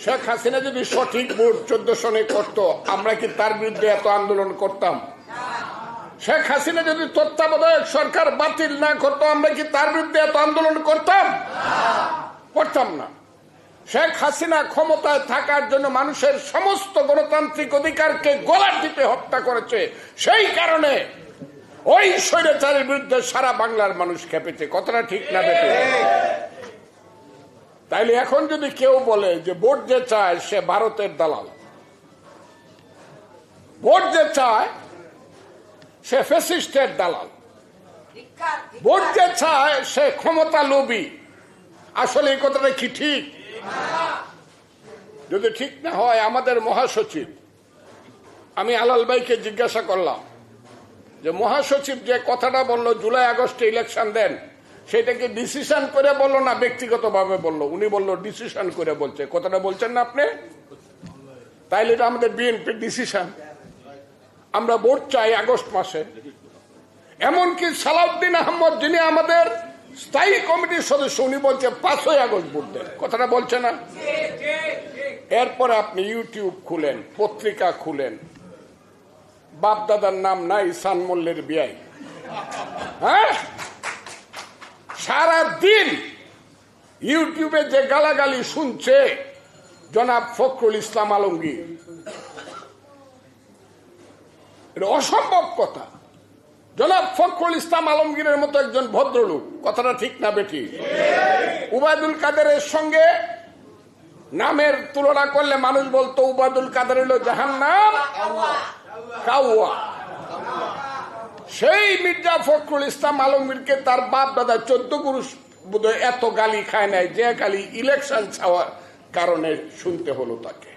Speaker 3: শেখ হাসিনা যদি সঠিক ভোট 14 সনে করত, আমরা কি তার বিরুদ্ধে এত আন্দোলন করতাম? শেখ হাসিনা যদি তত্ত্বাবধায়ক সরকার বাতিল না করতো, আমরা কি তার বিরুদ্ধে এত আন্দোলন করতাম? করতাম না। শেখ হাসিনা ক্ষমতায় থাকার জন্য মানুষের সমস্ত গণতান্ত্রিক অধিকারকে গলা টিপে হত্যা করেছে। সেই কারণে ওই স্বৈরাচারের বিরুদ্ধে সারা বাংলার মানুষ খেপেছে। কথাটা ঠিক না বেটে? তাইলে এখন যদি কেউ বলে যে ভোট যে চায় সে ভারতের দালাল, ভোট যে চায় সে ফ্যাসিস্টের দালাল, ভোট যে চায় সে ক্ষমতা লোভী, আসলে এই কথাটা কি ঠিক? যদি ঠিক না হয়, আমাদের মহাসচিব, আমি আলাল ভাইকে জিজ্ঞাসা করলাম যে মহাসচিব যে কথাটা বললো জুলাই আগস্টে ইলেকশন দেন, সেটাকে ডিসিশন করে বললো না ব্যক্তিগতভাবে বললো? উনি বললো ডিসিশন করে বলছে। কথাটা বলছেন না আপনি? তাইলে এটা আমাদের বিএনপির ডিসিশন। আমরা ভোট চাই আগস্ট মাসে। এমনকি সালাউদ্দিন আহমদ, যিনি আমাদের স্থায়ী কমিটির সদস্য, উনি বলছে 5ই আগস্ট ভোট দেন। কথাটা বলছে না? এরপরে আপনি ইউটিউব খুলেন, পত্রিকা খুলেন, বাপ দাদার নাম নাই, সান মোল্লের বিয়াই। হ্যাঁ, সারা দিন ইউটিউবে যে গালাগালি শুনছে জনাব ফখরুল ইসলাম আলমগীর, এটা অসম্ভব কথা। জনাব ফখরুল ইসলাম আলমগীরের মতো একজন ভদ্রলোক, কথাটা ঠিক না বেটি? উবায়দুল কাদেরের সঙ্গে নামের তুলনা করলে মানুষ বলতো উবায়দুল কাদের হলো জাহান্নাম কাউয়া। সেই মির্জা ফখরুল ইসলাম আলমগীরকে তার বাপ দাদা 14 পুরুষ বোধহয় এত গালি খায় নাই, যে গালি ইলেকশন ছাওয়ার কারণে শুনতে হলো তাকে।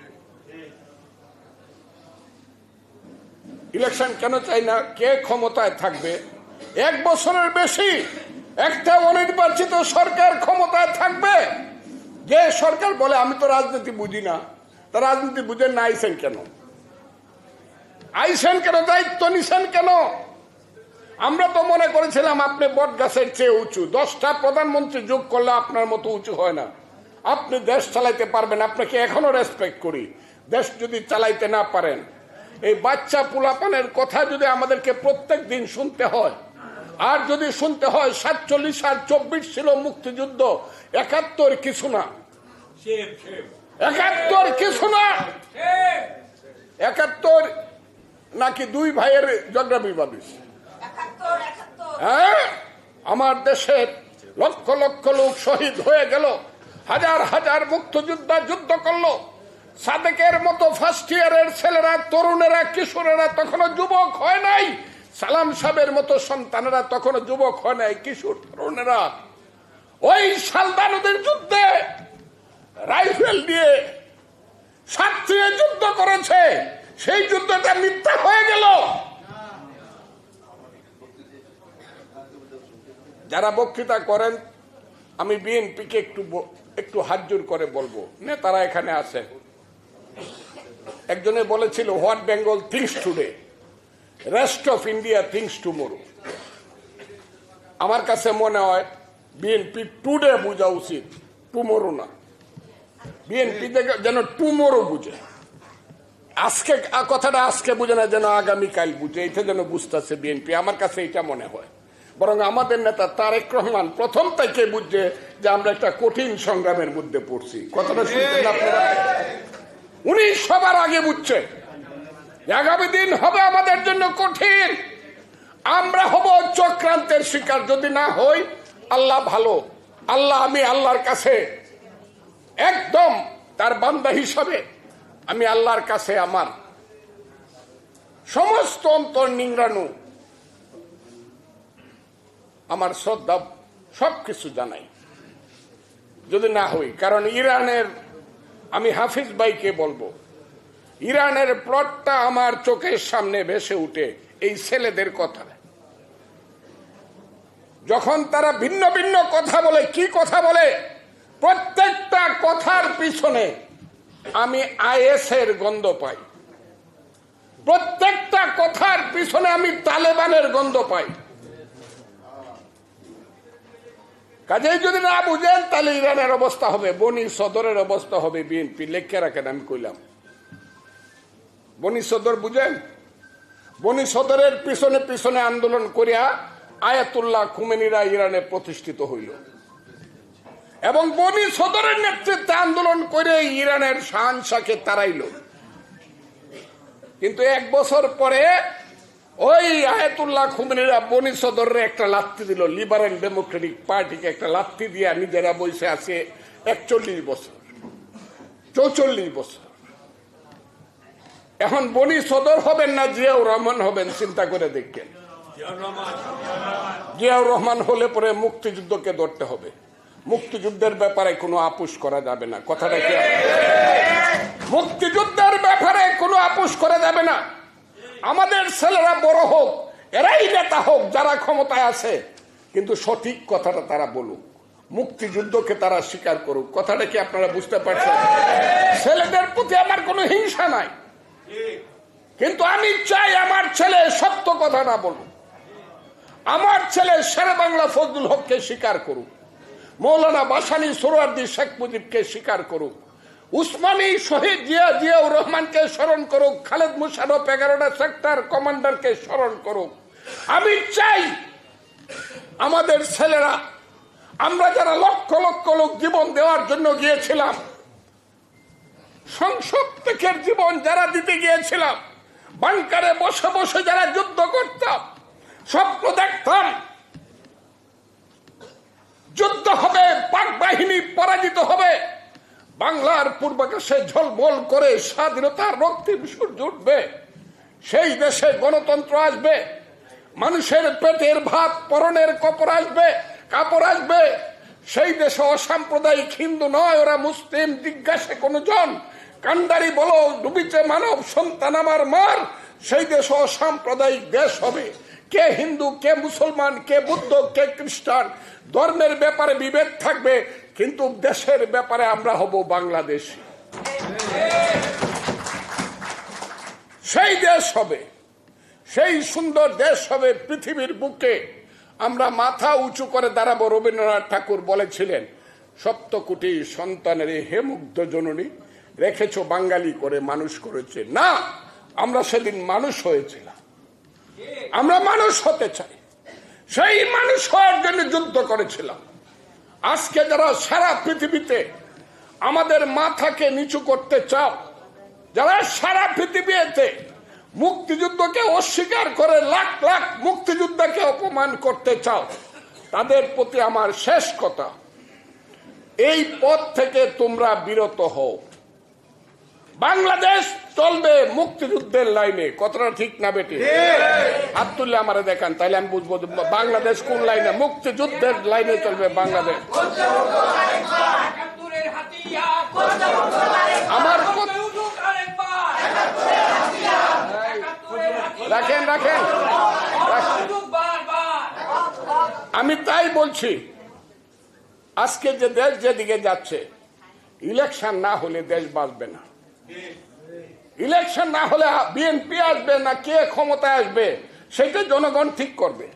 Speaker 3: ইলেকশন কেন চাই না? কে ক্ষমতায় থাকবে? 1 বছরের বেশি একটা অনির্বাচিত সরকার ক্ষমতায় থাকবে? যে সরকার বলে আমি তো রাজনীতি বুঝি না, তা রাজনীতি বুঝেন না, আইসেন কেন? আইসেন কেন? দায়িত্ব নিছেন কেন? আমরা তো মনে করেছিলাম আপনি বট গাছের চেয়ে উঁচু, 10টা প্রধানমন্ত্রী যোগ করলে আপনার মতো উঁচু হয় না, আপনি দেশ চালাইতে পারবেন। আপনাকে এখনো রেসপেক্ট করি। দেশ যদি চালাইতে না পারেন, এই বাচ্চা পোলাপানের কথা যদি আমাদেরকে প্রত্যেক দিন শুনতে হয়, আর যদি শুনতে হয় 47 আর 24 ছিল মুক্তিযুদ্ধ, 71 কিছু না, 71 কিছু না, 71 নাকি 2 ভাইয়ের জগ্রাফি ভাবিস। হ্যাঁ, আমার দেশের লক্ষ লক্ষ লোক শহীদ হয়ে গেল, হাজার হাজার মুক্তিযোদ্ধা যুদ্ধ করলো। সাদেকের মতো ফার্স্ট ইয়ারের ছেলেরা, তরুণেরা, কিশোরেরা তখনও যুবক হয় নাই। সালাম সাহেবের মতো সন্তানেরা তখনও যুবক হয় নাই, কিশোর তরুণেরা ওই শালদা নদীর যুদ্ধে রাইফেল দিয়ে সাতক্ষীরায় যুদ্ধ করেছে। সেই যুদ্ধটা মিথ্যা হয়ে গেল। যারা বক্তৃতা করেন, আমি বিএনপিকে একটু হাত জোর করে বলবো, নেতারা এখানে আছে, একজনে বলেছিল what Bengal things today rest of India things tomorrow. আমার কাছে মনে হয় বিএনপি টুডে বোঝা উচিত, টুমোরো না। বিএনপি যেন টুমোরো বুঝে, আজকে কথাটা আজকে বুঝে না, যেন আগামীকাল বুঝে, এটা যেন বুঝতেছে বিএনপি। আমার কাছে এটা মনে হয়। বরং আমাদের নেতা তারেক রহমান প্রথম থেকে বুঝছে যে আমরা একটা কঠিন সংগ্রামের মধ্যে পড়ছি। কথাটা শুনছেন আপনারা? উনি সবার আগে বুঝছে আগামী দিন হবে আমাদের জন্য কঠিন, আমরা হব চক্রান্তের শিকার। যদি না হই আল্লাহ ভালো, আমি আল্লাহর কাছে একদম তার বান্দা হিসাবে আমি আল্লাহর কাছে আমার সমস্ত অন্তর নিংড়ানো আমার শ্রদ্ধা সবকিছু জানাই, যদি না হই। কারণ ইরানের, আমি হাফিজ ভাইকে বলবো, ইরানের প্লটটা আমার চোখের সামনে ভেসে উঠে এই ছেলেদের কথা। যখন তারা ভিন্ন ভিন্ন কথা বলে, কি কথা বলে, প্রত্যেকটা কথার পিছনে আমি আইএস এর গন্ধ পাই, প্রত্যেকটা কথার পিছনে আমি তালেবানের গন্ধ পাই। কাজেই যদি না বুঝেন তাহলে ইরানের অবস্থা হবে, বনি সদরের অবস্থা হবে বিএনপি। লেখা রাখেন, আমি কইলাম। বনি সদর বুঝেন? বনি সদরের পিছনে পিছনে আন্দোলন করিয়া আয়াতুল্লাহ খুমেনিরা ইরানে প্রতিষ্ঠিত হইল, এবং বনি সদরের নেতৃত্বে আন্দোলন করে ইরানের শাহকে তাড়াইল। কিন্তু 1 বছর পরে ওই আয়াতুল্লাহ খুমেনিরা বনি সদরের একটা লাত্তি দিল, লিবারেল ডেমোক্রেটিক পার্টিকে একটা লাত্তি দিয়া নিজেরা বসে আছে 41 বছর, 44 বছর। এখন বনি সদর হবেন না জিয়াউর রহমান হবেন, চিন্তা করে দেখেন। জিয়াউর রহমান হলে পরে মুক্তিযুদ্ধকে ধরতে হবে, মুক্তিযুদ্ধের ব্যাপারে কোনো আপোষ করা যাবে না। কথাটা কি? মুক্তিযুদ্ধের ব্যাপারে কোনো আপোষ করা যাবে না। আমাদের ছেলেরা বড় হোক, এরাই নেতা হোক যারা ক্ষমতায় আছে, কিন্তু সঠিক কথাটা তারা বলুক, মুক্তিযুদ্ধকে তারা স্বীকার করুক। কথাটা কি আপনারা বুঝতে পারছেন? ছেলেদের প্রতি আমার কোনো হিংসা নাই, কিন্তু আমি চাই আমার ছেলে সত্য কথা না বলুক, আমার ছেলে শেরে বাংলা ফজলুল হককে স্বীকার করুক, মৌলানা ভাসানী সোহরাওয়ার্দী শেখ মুজিবকে স্বীকার করুক, উসমানী শহীদ জিয়াউর রহমানকে স্মরণ করুক, খালেদ মুশাররফ 11টা সেক্টর কমান্ডারকে স্মরণ করুক। আমি চাই আমাদের ছেলেরা, আমরা যারা লক্ষ লক্ষ লোক জীবন দেওয়ার জন্য গিয়েছিলাম, সংসদ থেকে জীবন যারা দিতে গিয়েছিলাম, বাংকারে বসে বসে যারা যুদ্ধ করতাম, স্বপ্ন দেখতাম যুদ্ধ হবে, পাক বাহিনী পরাজিত হবে, বাংলার পূর্বাকাশে ঝলমল করে স্বাধীনতার রক্তিম সূর্য উঠবে, সেই দেশে গণতন্ত্র আসবে, মানুষের পেটের ভাত পরনের কাপড় আসবে, সেই দেশে অসাম্প্রদায়িক হিন্দু নয়, ওরা মুসলিম, জিজ্ঞাসে কোন জন, কান্ডারি বলো ডুবিছে মানব সন্তান আমার মার, সেই দেশ অসাম্প্রদায়িক দেশ হবে। কে হিন্দু, কে মুসলমান, কে বুদ্ধ, কে খ্রিস্টান, ধর্মের ব্যাপারে বিভেদ থাকবে, কিন্তু দেশের ব্যাপারে আমরা হব বাংলাদেশ। সেই দেশ হবে, সেই সুন্দর দেশ হবে পৃথিবীর বুকে। আমরা মাথা উঁচু করে দাঁড়াবো। রবীন্দ্রনাথ ঠাকুর বলেছিলেন, 7 কোটি সন্তানের হে মুগ্ধ জননী, রেখেছ বাঙালি করে মানুষ করেছে। না, আমরা সেদিন মানুষ হয়েছিলাম, আমরা মানুষ হতে চাই, সেই মানুষ হওয়ার জন্য যুদ্ধ করেছিলাম। আজকে যারা সারা পৃথিবীতে আমাদের মাথাকে নিচু করতে চাও, যারা সারা পৃথিবীতে মুক্তিযুদ্ধকে অস্বীকার করে লাখ লাখ মুক্তিযুদ্ধকে অপমান করতে চাও, তাদের প্রতি আমার শেষ কথা, এই পথ থেকে তোমরা বিরত হও। বাংলাদেশ চলবে মুক্তিযুদ্ধের লাইনে। কথাটা ঠিক না বেটি? হাত তুললে আমারে দেখান, তাইলে আমি বুঝবো বাংলাদেশ কোন লাইনে। মুক্তিযুদ্ধের লাইনে চলবে বাংলাদেশ। আমার রাখেন রাখেন, আমি তাই বলছি, আজকে যে দেশ যেদিকে যাচ্ছে, ইলেকশন না হলে দেশ বাঁচবে না। ইলেকশন না হলে বিএনপি আসবে না কে ক্ষমতায় আসবে সেটা জনগণ ঠিক করবে।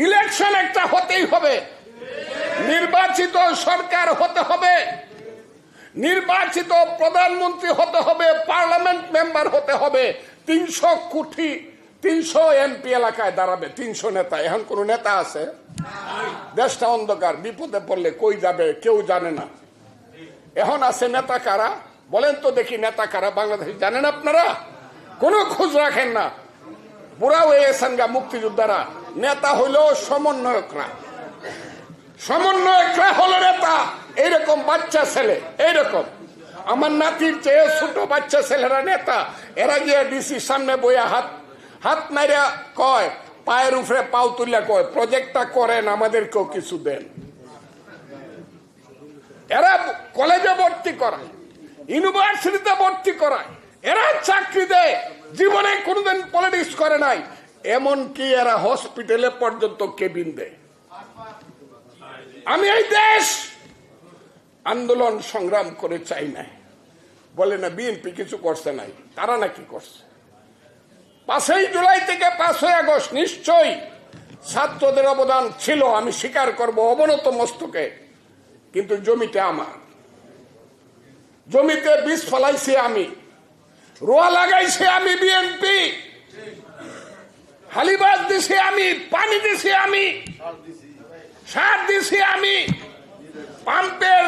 Speaker 3: ইলেকশন একটা হতেই হবে, নির্বাচিত সরকার হতে হবে, নির্বাচিত প্রধানমন্ত্রী হতে হবে, পার্লামেন্ট মেম্বার হতে হবে, 300 এমপি এলাকায় দাঁড়াবে, 300 নেতা। এখন কোন নেতা আছে? দেশটা অন্ধকার, বিপদে পড়লে কই যাবে কেউ জানে না। এখন আছে নেতা কারা বলেন তো দেখি, নেতা কারা বাংলাদেশে জানেন আপনারা? কোনো খোঁজ রাখেন না, বুড়া হয়ে গেছেন গা মুক্তিযোদ্ধারা। নেতা হইল সমন্বয়করা, সমন্বয়করা হলো নেতা। এইরকম বাচ্চা ছেলে, এইরকম আমার নাতির চেয়ে ছোট বাচ্চা ছেলেরা নেতা। এরা গিয়ে ডিসির সামনে বইয়া হাত নাইরা কয়, পায়ের উপরে পাও তুলে কয়, প্রজেক্টটা করেন, আমাদেরকেও কিছু দেন। এরা কলেজে ভর্তি করায়, ইউনিভার্সিটিতে ভর্তি করায়, এরা চাকরি দেয়, জীবনে কোনোদিন পলিটিক্স করে নাই। এমনকি এরা হসপিটালে পর্যন্ত কেবিন দেয়। আমি এই দেশ আন্দোলন সংগ্রাম করে চাই নাই, বলে না বিএনপি কিছু করছে নাই, তারা নাকি করছে। 5ই জুলাই থেকে 5ই আগস্ট নিশ্চয়ই ছাত্রদের অবদান ছিল, আমি স্বীকার করব অবনত মস্তকে। কিন্তু জমিতে আমার, জমিতে বীজ ফলাইছি আমি, রোয়া লাগাইছি আমি, বিএনপি হালিবাস দিছি আমি, পানি দিছি আমি, সার দিছি আমি, পাম্পের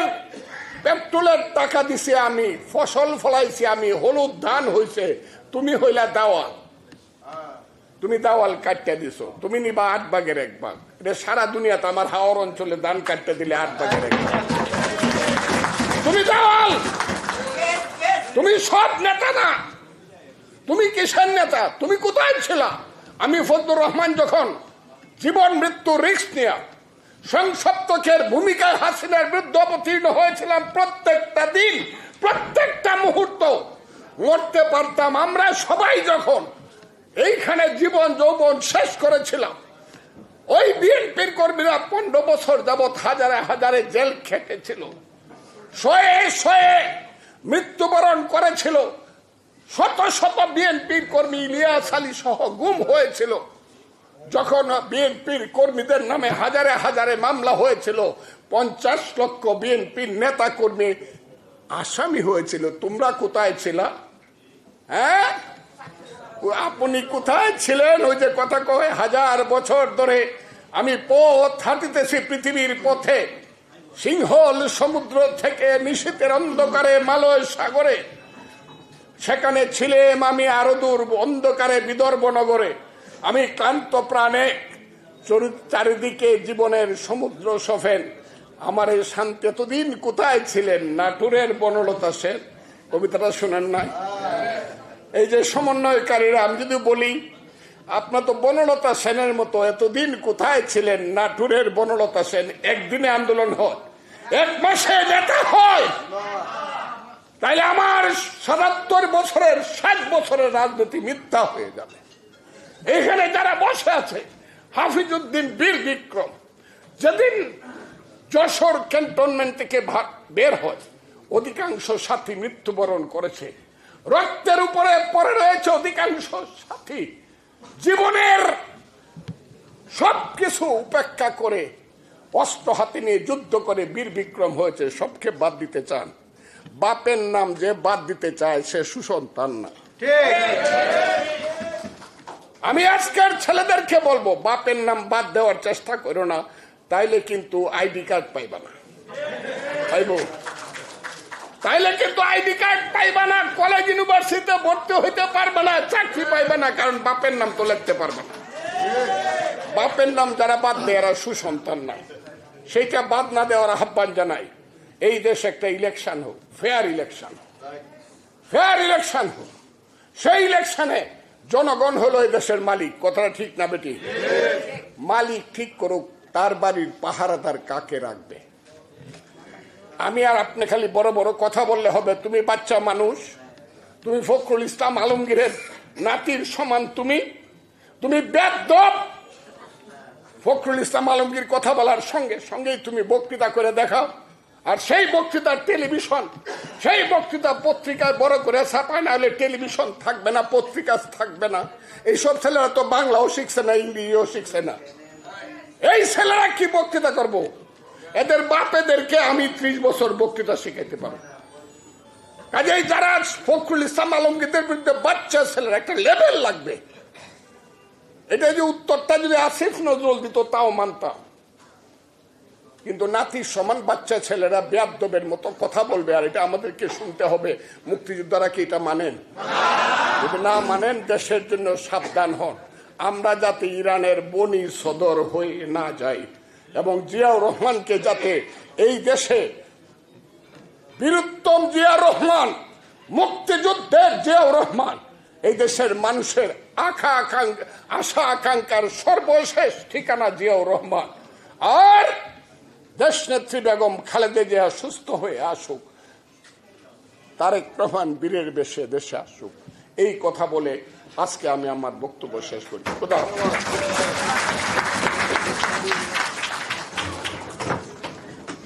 Speaker 3: পেট্রোলের টাকা দিছি আমি, ফসল ফলাইছি আমি, হলুদ ধান হইছে, তুমি হইলা দাওয়াল, তুমি দাওয়াল কাটতে দিছো, তুমি নিবা 8 ভাগের 1 ভাগ। এটা সারা দুনিয়াতে আমার হাওর অঞ্চলে ধান কাটতে দিলে 8 ভাগের 1 ভাগ। তুমি দাওয়াল, তুমি সব নেতা না। তুমি কিসের নেতা? তুমি কোথায় ছিলা? আমি ফজলুর রহমান যখন জীবন মৃত্যু রিস্ক নিয়ে সংসপ্তকের ভূমিকায় হাসিনার বিরুদ্ধে অবতীর্ণ হয়েছিলাম, প্রত্যেকটা দিন প্রত্যেকটা মুহূর্ত মরতে পারতাম। আমরা সবাই যখন এইখানে জীবন যৌবন শেষ করেছিলাম, ওই বিএনপির কর্মীরা 15 বছর যাবৎ হাজারে হাজারে জেল খেটেছিল, শয়ে মৃত্যুবরণ করেছিল, শত শত বিএনপির কর্মী ইলিয়াস আলী সহ গুম হয়েছিল। যখন বিএনপির কর্মীদের নামে হাজারে হাজারে মামলা হয়েছিল, 50 লক্ষ বিএনপির নেতা কর্মী আসামি হয়েছিল, তোমরা কোথায় ছিলা? হ্যাঁ, আপনি কোথায় ছিলেন? ওই যে কথা কয়, 1000 বছর ধরে আমি পথ হাঁটিতেছি পৃথিবীর পথে, সিংহল সমুদ্র থেকে নিশীথের অন্ধকারে মালয় সাগরে, সেখানে ছিলাম আমি আরো দূর অন্ধকারে বিদর্ভ নগরে। আমি ক্লান্ত প্রাণে চারিদিকে জীবনের সমুদ্র সফেন, আমার এই শান্তি। এতদিন কোথায় ছিলেন? নাটুরের বনলতা সেন, কবিতাটা শোনেন না? এই যে সমন্বয়কারীরা, আমি যদি বলি আপনার তো বনলতা সেনের মতো, এতদিন কোথায় ছিলেন? নাটুরের বনলতা সেন। একদিনে আন্দোলন হয়, 1 মাসে নেতা হয়, তাইলে আমার 77 বছরের 60 বছরের রাজনীতি মিথ্যা হয়ে যাবে। এখানে যারা বসে আছে, হাফিজউদ্দিন বীর বিক্রম যেদিন যশোর ক্যান্টনমেন্ট থেকে বের হয়, অধিকাংশ সাথী মৃত্যুবরণ করেছে, রক্তের উপরে পড়ে রয়েছে অধিকাংশ সাথী। জীবনের সবকিছু উপেক্ষা করে অস্ত্র হাতে নিয়ে যুদ্ধ করে বীর বিক্রম হয়েছে। সবকে বাদ দিতে চান, বাপের নাম যে বাদ দিতে চায় সে সুসন্তান না। আমি আজকের ছেলেদেরকে বলবো, বাপের নাম বাদ দেওয়ার চেষ্টা করো না, তাইলে কিন্তু আইডি কার্ড পাইবা না। তাইলে কিন্তু আইডি কার্ড পাইবা না, কলেজ ইউনিভার্সিটিতে ভর্তি হইতে পারবে না, চাকরি পাইবে না, কারণ বাপের নাম তো লিখতে পারবে না। বাপের নাম যারা বাদ দেয় এরা সুসন্তান না। সেইটা বাদ না দেওয়ার আহ্বান জানাই। এই দেশে একটা ইলেকশন হোক, ফেয়ার ইলেকশন, ফেয়ার ইলেকশন হোক। সেই ইলেকশনে জনগণ হলো এই দেশের মালিক। কথাটা ঠিক না বেটি? মালিক ঠিক করুক তার বাড়ির পাহারাদার কাকে রাখবে। আমি আর আপনি খালি বড় বড় কথা বললে হবে। তুমি বাচ্চা মানুষ, তুমি ফখরুল ইসলাম আলমগীরের নাতির সমান, তুমি বেয়াদব। ফখরুল ইসলাম আলমগীর কথা বলার সঙ্গে সঙ্গেই তুমি বক্তৃতা করে দেখাও, আর সেই বক্তৃতার টেলিভিশন, সেই বক্তৃতা পত্রিকায় বড় করে ছাপায়, না হলে টেলিভিশন থাকবে না, পত্রিকা থাকবে না। এইসব ছেলেরা তো বাংলাও শিখছে না, ইংরেজিও শিখছে না। এই ছেলেরা কি বক্তৃতা করব? এদের বাপেদেরকে আমি 30 বছর বক্তৃতা শিখাইতে পারবো। কাজেই যারা ফখরুল ইসলাম আলমগীরদের বিরুদ্ধে বাচ্চা ছেলেরা, একটা লেভেল লাগবে। এটা যে উত্তরটা যদি আসিফ নজরুল দিত তাও মানতাম, কিন্তু নাতির সমান বাচ্চা ছেলেরা বেয়াদবের মতো কথা বলবে, আর এটা আমাদেরকে শুনতে হবে। মুক্তিযোদ্ধারা কি এটা মানেন? যদি না মানেন, দেশের জন্য সাবধান হন। আমরা যাতে ইরানের বনি সদর হয়ে না যাই, এবং জিয়াউর রহমানকে যাতে এই দেশে বীরুত্তম জিয়াউর রহমান, মুক্তিযুদ্ধের জিয়াউর রহমান, এই দেশের মানুষের আশা আকাঙ্ক্ষার সর্বশেষ ঠিকানা জিয়াউর রহমান, আর দেশ নেত্রী বেগম খালেদা জিয়া সুস্থ হয়ে আসুক, তারেক রহমান বীরের বেশে দেশে আসুক, এই কথা বলে আজকে আমি আমার বক্তব্য শেষ করি। খোদা হাফেজ।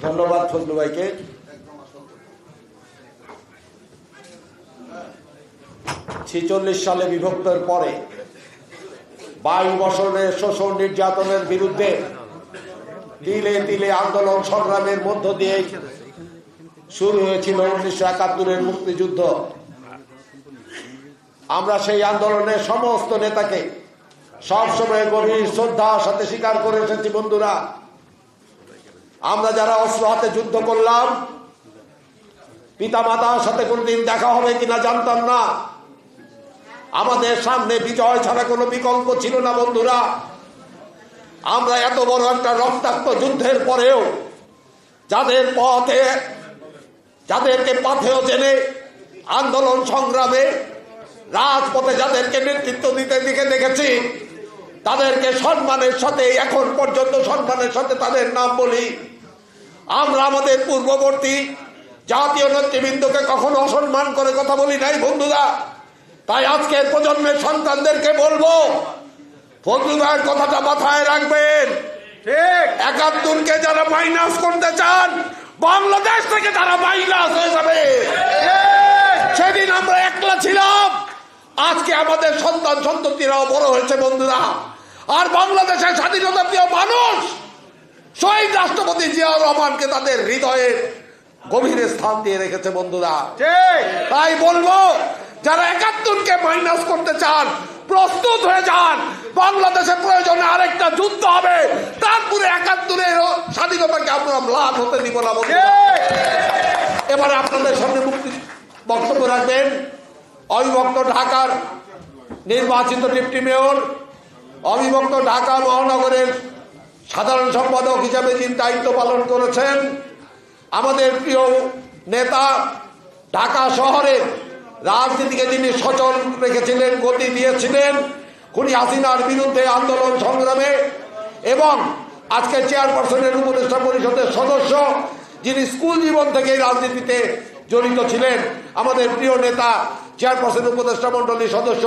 Speaker 1: ধন্যবাদ ফজলু ভাইকে। ছিচল্লিশ সালে বিভক্তের পরে 22 বছরের শোষণ নির্যাতনের বিরুদ্ধে তিলে তিলে আন্দোলন সংগ্রামের মধ্য দিয়ে শুরু হয়েছিল 1971-এর মুক্তিযুদ্ধ। আমরা সেই আন্দোলনের সমস্ত নেতাকে সবসময় গভীর শ্রদ্ধার সাথে স্বীকার করে এসেছি। বন্ধুরা, আমরা যারা অস্ত্র হাতে যুদ্ধ করলাম, পিতা মাতার সাথে কোনদিন দেখা হবে কিনা জানতাম না। আমাদের সামনে বিজয় ছাড়া কোনো বিকল্প ছিল না। বন্ধুরা, আমরা এত বড় একটা রক্তাক্ত যুদ্ধের পরেও যাদেরকে পথেও জেনে আন্দোলন সংগ্রামে রাজপথে যাদেরকে নেতৃত্ব দিতে দেখেছি, তাদেরকে সম্মানের সাথে, এখন পর্যন্ত সম্মানের সাথে তাদের নাম বলি। আমরা আমাদের পূর্ববর্তী জাতীয় নেতৃবৃন্দকে কখনো অসম্মান করে কথা বলি নাই। বন্ধুরা, তাই আজকের প্রজন্মের সন্তানদেরকে বলবো, ফজলু ভাইয়ের কথাটা মাথায় রাখবেন। 71-কে যারা মাইনাস করতে চান, বাংলাদেশ থেকে তারা মাইনাস হয়ে যাবে। সেদিন আমরা একলা ছিলাম, আজকে আমাদের সন্তান সন্ততিরাও বড় হয়েছে। বন্ধুরা, আর বাংলাদেশের স্বাধীনতা প্রিয় মানুষ শহীদ রাষ্ট্রপতি জিয়াউর রহমানকে তাদের হৃদয়ের গভীরে স্থান দিয়ে রেখেছে। বন্ধুরা, তাই বলবো, যারা 71-কে মাইনাস করতে চান, প্রস্তুত হয়ে যান। বাংলাদেশের প্রয়োজনে আরেকটা যুদ্ধ হবে, তারপরে 71-এর স্বাধীনতাকে আমরা ম্লান হতে দিব না। এবারে আপনাদের সামনে মুক্তি বক্তব্য রাখবেন অবিভক্ত ঢাকার নির্বাচিত ডেপুটি মেয়র, অবিভক্ত ঢাকা মহানগরের সাধারণ সম্পাদক হিসাবে যিনি দায়িত্ব পালন করেছেন, আমাদের প্রিয় নেতা, ঢাকা শহরের রাজনীতিকে যিনি সচল রেখেছিলেন, গতি দিয়েছিলেন খুনি হাসিনার বিরুদ্ধে আন্দোলন সংগ্রামে, এবং আজকে চেয়ারপারসনের উপদেষ্টা পরিষদের সদস্য, যিনি স্কুল জীবন থেকে রাজনীতিতে জড়িত ছিলেন, আমাদের প্রিয় নেতা, চেয়ারপারসন উপদেষ্টা মন্ডলীর সদস্য,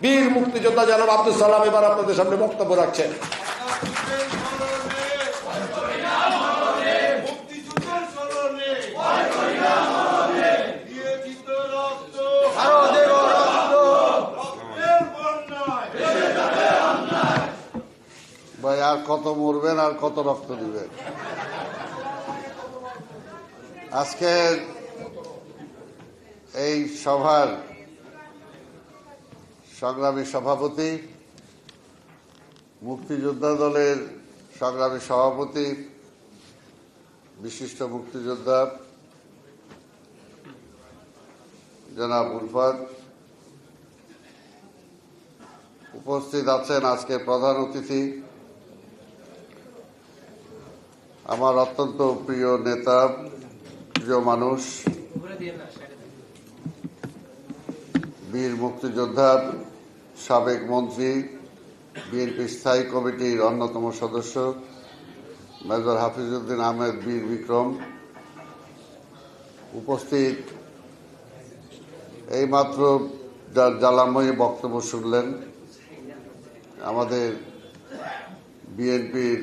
Speaker 1: বীর মুক্তিযোদ্ধা জনাব আব্দুল সালাম এবার আপনাদের সামনে বক্তব্য রাখছেন।
Speaker 4: ভাই, আর কত মরবেন, আর কত রক্ত দিবেন? আজকে এই সভার সংগ্রামী সভাপতি, মুক্তিযোদ্ধা দলের সংগ্রামী সভাপতি, বিশিষ্ট মুক্তিযোদ্ধা জনাব উলফাত, উপস্থিত আছেন আজকে প্রধান অতিথি, আমার অত্যন্ত প্রিয় নেতা, প্রিয় মানুষ, বীর মুক্তিযোদ্ধা, সাবেক মন্ত্রী, বিএনপি স্থায়ী কমিটির অন্যতম সদস্য মেজর হাফিজউদ্দিন আহমেদ বীর বিক্রম, উপস্থিত এইমাত্র যার জ্বালাময়ী বক্তব্য শুনলেন, আমাদের বিএনপির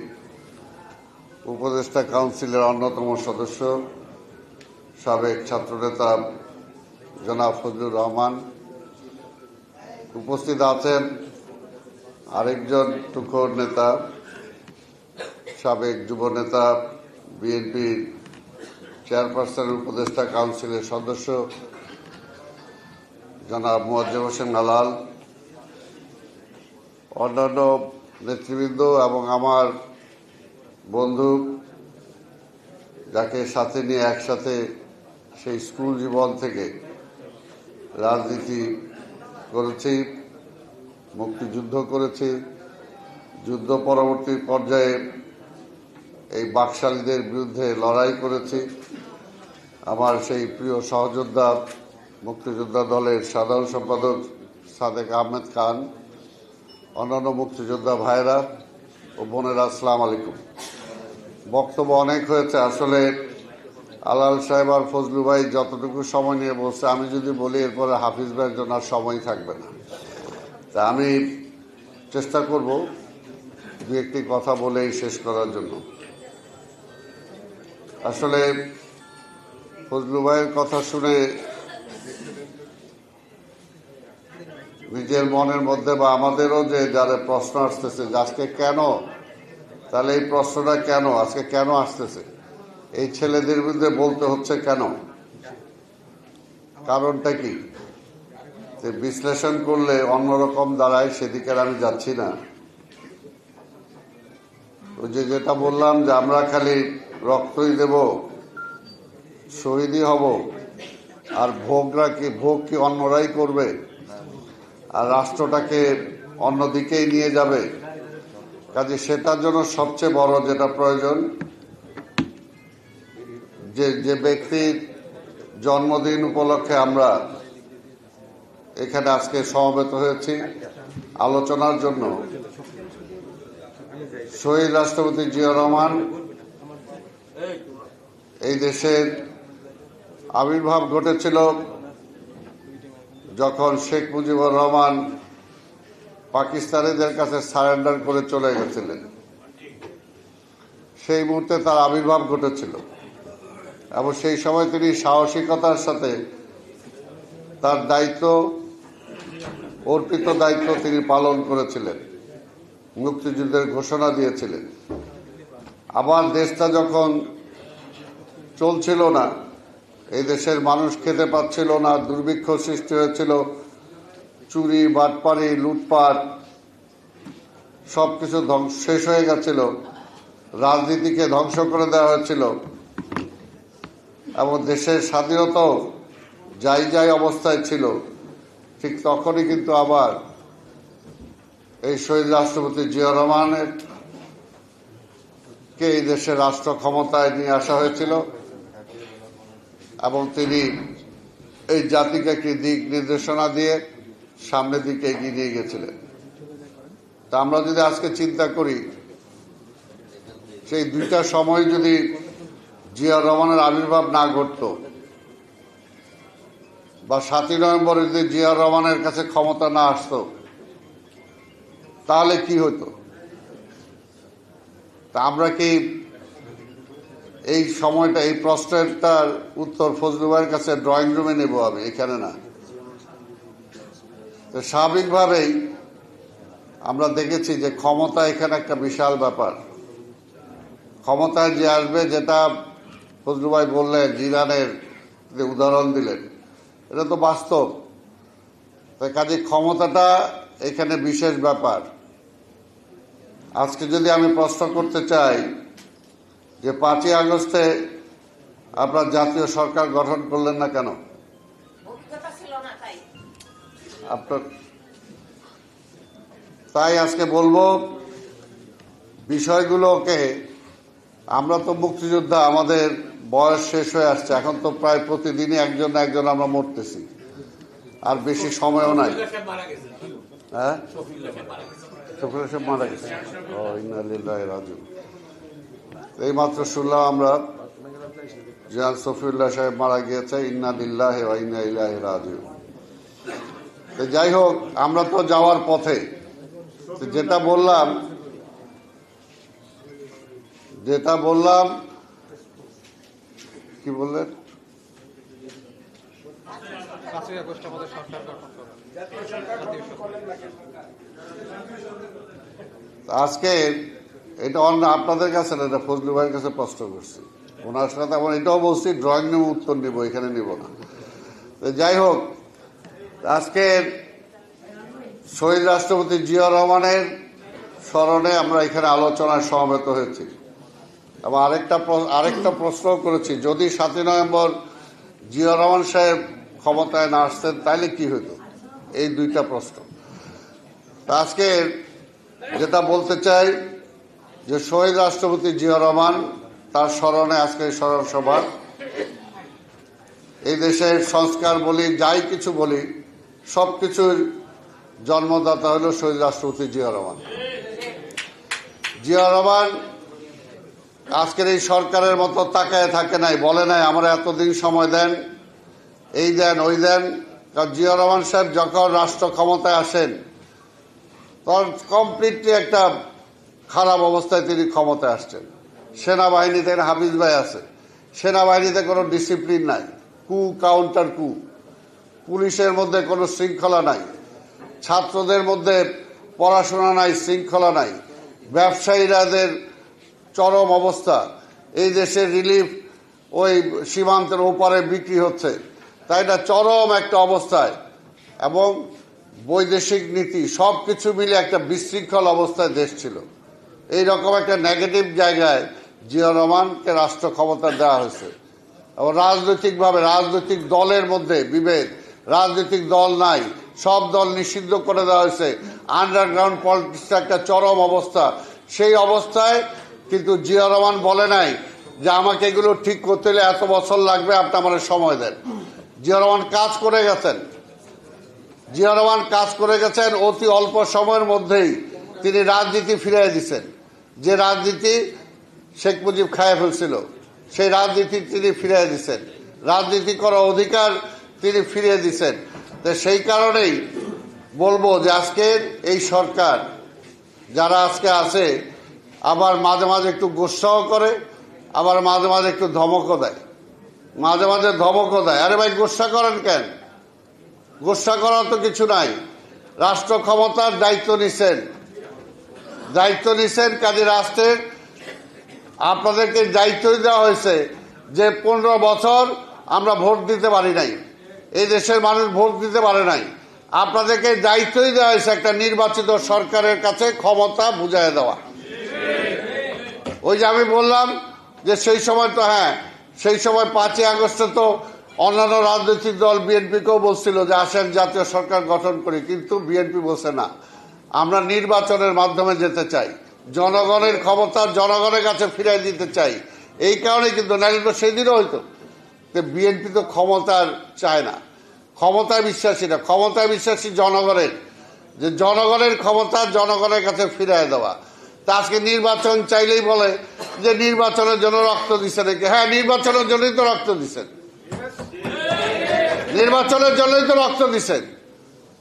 Speaker 4: উপদেষ্টা কাউন্সিলের অন্যতম সদস্য সাবেক ছাত্রনেতা জনাব ফজলুর রহমান, উপস্থিত আছেন আরেকজন তুখোর নেতা, সাবেক যুব নেতা, বিএনপির চেয়ারপারসনের উপদেষ্টা কাউন্সিলের সদস্য জনাব মোয়াজ্জেম হোসেন আলাল, অন্যান্য নেতৃবৃন্দ এবং আমার বন্ধু, যাকে সাথে নিয়ে একসাথে সেই স্কুল জীবন থেকে রাজনীতি করেছি, মুক্তিযুদ্ধ করেছি, যুদ্ধ পরবর্তী পর্যায়ে এই বাকশালীদের বিরুদ্ধে লড়াই করেছি। আমার সেই প্রিয় সহযোদ্ধা মুক্তিযোদ্ধা দলের সাধারণ সম্পাদক সাদেক আহমেদ খান, অন্যান্য মুক্তিযোদ্ধা ভাইরা ও বোনেরা, আসসালামু আলাইকুম। বক্তব্য অনেক হয়েছে। আসলে আলাল সাহেব আর ফজলু ভাই যতটুকু সময় নিয়ে বলছে, আমি যদি বলি এরপরে হাফিজ ভাইয়ের জন্য আর সময় থাকবে না। তা আমি চেষ্টা করব দু একটি কথা বলেই শেষ করার জন্য। আসলে ফজলু ভাইয়ের কথা শুনে নিজের মনের মধ্যে বা আমাদেরও যে যারা প্রশ্ন আসতেছে যে আজকে কেন, তাহলে এই প্রশ্নটা কেন আজকে কেন আসতেছে, এই ছেলেদের বিরুদ্ধে বলতে হচ্ছে কেন, কারণটা কি, বিশ্লেষণ করলে অন্যরকম দাঁড়ায়। সেদিকে আমি যাচ্ছি না। ওই যেটা বললাম যে আমরা খালি রক্তই দেব, শহীদই হব, আর ভোগ কি অন্যরাই করবে, আর রাষ্ট্রটাকে অন্যদিকেই নিয়ে যাবে। কাজে সেটার জন্য সবচেয়ে বড় যেটা প্রয়োজন, যে ব্যক্তির জন্মদিন উপলক্ষে আমরা এখানে আজকে সমবেত হয়েছি আলোচনার জন্য, শহীদ রাষ্ট্রপতি জিয়া রহমান এই দেশের আবির্ভাব ঘটেছিল যখন শেখ মুজিবুর রহমান পাকিস্তানিদের কাছে সারেন্ডার করে চলে গেছিলেন। সেই মুহূর্তে তার আবির্ভাব ঘটেছিল এবং সেই সময় তিনি সাহসিকতার সাথে তার দায়িত্ব, অর্পিত দায়িত্ব তিনি পালন করেছিলেন, মুক্তিযুদ্ধের ঘোষণা দিয়েছিলেন। আবার দেশটা যখন চলছিল না, এই দেশের মানুষ খেতে পাচ্ছিল না, দুর্ভিক্ষ সৃষ্টি হয়েছিল, চুরি, বাটপারি, লুটপাট সবকিছু শেষ হয়ে গেছিল, রাজনীতিকে ধ্বংস করে দেওয়া হয়েছিল এবং দেশের স্বাধীনতাও যাই অবস্থায় ছিল। ঠিক তখনই কিন্তু আবার এই শহীদ রাষ্ট্রপতি জিয়া রহমানের কে এই দেশের রাষ্ট্র ক্ষমতায় নিয়ে আসা হয়েছিল এবং তিনি এই জাতিকে একটি দিক নির্দেশনা দিয়ে সামনের দিকে এগিয়ে নিয়ে গেছিলেন। তা আমরা যদি আজকে চিন্তা করি, সেই দুইটা সময় যদি জিয়া রহমানের আবির্ভাব না ঘটত বা ৭ই নভেম্বরে যদি জিয়া রহমানের কাছে ক্ষমতা না আসতো, তাহলে কি হতো? তা আমরা কি এই সময়টা, এই প্রশ্নটার উত্তর ফজলু ভাইয়ের কাছে ড্রয়িং রুমে নেব, আমি এখানে না। তো স্বাভাবিকভাবেই আমরা দেখেছি যে ক্ষমতা এখানে একটা বিশাল ব্যাপার। ক্ষমতায় যে আসবে, যেটা ফজলু ভাই বললেন, জিরানের যে উদাহরণ দিলেন, এটা তো বাস্তব। তাই কাজে ক্ষমতাটা এখানে বিশেষ ব্যাপার। আজকে যদি আমি প্রশ্ন করতে চাই যে 5ই আগস্টে আপনার জাতীয় সরকার গঠন করলেন না কেন? আপনার তাই আজকে বলবো বিষয়গুলোকে, আমরা তো মুক্তিযোদ্ধা, আমাদের বয়স শেষ হয়ে আসছে, এখন তো প্রায় প্রতিদিনই একজন না একজন আমরা মরতেছি, আর বেশি সময়ও নাই। হ্যাঁ, শফিউল্লাহ সাহেব মারা গেছে। ইন্না লিল্লাহি রাজিউন। এই মাত্র শুনলাম আমরা যে শফিউল্লাহ সাহেব মারা গিয়েছে। ইন্না লিল্লাহি ওয়া ইন্না ইলাইহি রাজিউন। যাই হোক, আমরা তো যাওয়ার পথে। যেটা বললাম কি বললেন?
Speaker 5: 5 আগস্ট আমাদের সরকার গঠন করা জাতীয় সরকার।
Speaker 4: আজকে এটা অন্য আপনাদের কাছে না, এটা ফজলু ভাইয়ের কাছে প্রশ্ন করছি, ওনার সাথে আমার এটাও বলছি ড্রয়িং রুমে উত্তর নিব, এখানে নিব না। তো যাই হোক, আজকে শহীদ রাষ্ট্রপতি জিয়া রহমানের স্মরণে আমরা এখানে আলোচনায় সমবেত হয়েছি এবং আরেকটা প্রশ্ন করেছি, যদি 7ই নভেম্বর জিয়া রহমান সাহেব ক্ষমতায় না আসতেন তাইলে কি হতো, এই দুইটা প্রশ্ন। আজকে যেটা বলতে চাই যে শহীদ রাষ্ট্রপতি জিয়া রহমান, তার স্মরণে আজকে স্মরণ সভা। এই দেশের সংস্কার বলি, যাই কিছু বলি, সবকিছুর জন্মদাতা হল শহীদ রাষ্ট্রপতি জিয়া রহমান। জিয়া রহমান আজকের এই সরকারের মতো তাকায় থাকে নাই, বলে নাই আমরা এতদিন সময় দেন, এই দেন ওই দেন। কারণ জিয়া রহমান সাহেব যখন রাষ্ট্র ক্ষমতায় আসেন তখন কমপ্লিটলি একটা খারাপ অবস্থায় তিনি ক্ষমতায় আসছেন। সেনাবাহিনীতে হাফিজ ভাই আছে, সেনাবাহিনীতে কোনো ডিসিপ্লিন নাই, কু কাউন্টার কু, পুলিশের মধ্যে কোনো শৃঙ্খলা নাই, ছাত্রদের মধ্যে পড়াশোনা নাই, শৃঙ্খলা নাই, ব্যবসায়ীরাদের চরম অবস্থা, এই দেশের রিলিফ ওই সীমান্তের ওপারে বিক্রি হচ্ছে, তাই না, চরম একটা অবস্থায়, এবং বৈদেশিক নীতি সব কিছু মিলে একটা বিশৃঙ্খল অবস্থায় দেশ ছিল। এইরকম একটা নেগেটিভ জায়গায় জিয়া রহমানকে রাষ্ট্র ক্ষমতা দেওয়া হয়েছে এবং রাজনৈতিকভাবে রাজনৈতিক দলের মধ্যে বিভেদ, রাজনৈতিক দল নাই, সব দল নিষিদ্ধ করে দেওয়া হয়েছে, আন্ডারগ্রাউন্ড পলিটিক্স একটা চরম অবস্থা। সেই অবস্থায় কিন্তু জিয়া রহমান বলে নাই যে আমাকে এগুলো ঠিক করতে হলে এত বছর লাগবে, আপনি আমার সময় দেন। জিয়া রহমান কাজ করে গেছেন, জিয়া রহমান কাজ করে গেছেন, অতি অল্প সময়ের মধ্যেই তিনি রাজনীতি ফিরিয়ে দিচ্ছেন। যে রাজনীতি শেখ মুজিব খায় ফেলছিল, সেই রাজনীতি তিনি ফিরিয়ে দিচ্ছেন, রাজনীতি করার অধিকার তিনি ফিরিয়ে দিচ্ছেন। তো সেই কারণেই বলবো যে আজকের এই সরকার যারা আজকে আছে, আবার মাঝে মাঝে একটু গোস্সাও করে, আবার মাঝে মাঝে একটু ধমকও দেয়, মাঝে মাঝে ধমকও দেয়। আরে ভাই গোস্সা করেন কেন? গোস্সা করার তো কিছু নাই, রাষ্ট্র ক্ষমতার দায়িত্ব নিছেন, কাজে রাষ্ট্রের আপনাদেরকে দায়িত্ব দেওয়া হয়েছে যে 15 বছর আমরা ভোট দিতে পারি নাই, এই দেশের মানুষ ভোট দিতে পারে নাই, আপনাদেরকে দায়িত্বই দেওয়া হয়েছে একটা নির্বাচিত সরকারের কাছে ক্ষমতা বুঝাই দেওয়া। ওই যে আমি বললাম যে সেই সময় তো, হ্যাঁ, সেই সময় 5ই আগস্টে তো অন্যান্য রাজনৈতিক দল বিএনপিকেও বলছিল যে আসেন জাতীয় সরকার গঠন করি, কিন্তু বিএনপি বলছে না, আমরা নির্বাচনের মাধ্যমে যেতে চাই, জনগণের ক্ষমতা জনগণের কাছে ফিরিয়ে দিতে চাই। এই কারণে কিন্তু, নাহলে তো সেদিনও হইতো। বিএনপি তো ক্ষমতার চায় না, ক্ষমতায় বিশ্বাসী না, ক্ষমতায় বিশ্বাসী জনগণের, যে জনগণের ক্ষমতা জনগণের কাছে ফিরিয়ে দেওয়া। তা আজকে নির্বাচন চাইলেই বলে যে নির্বাচনের জন্য রক্ত দিচ্ছে নাকি। হ্যাঁ, নির্বাচনের জন্যই তো রক্ত দিচ্ছেন, নির্বাচনের জন্যই তো রক্ত দিচ্ছেন।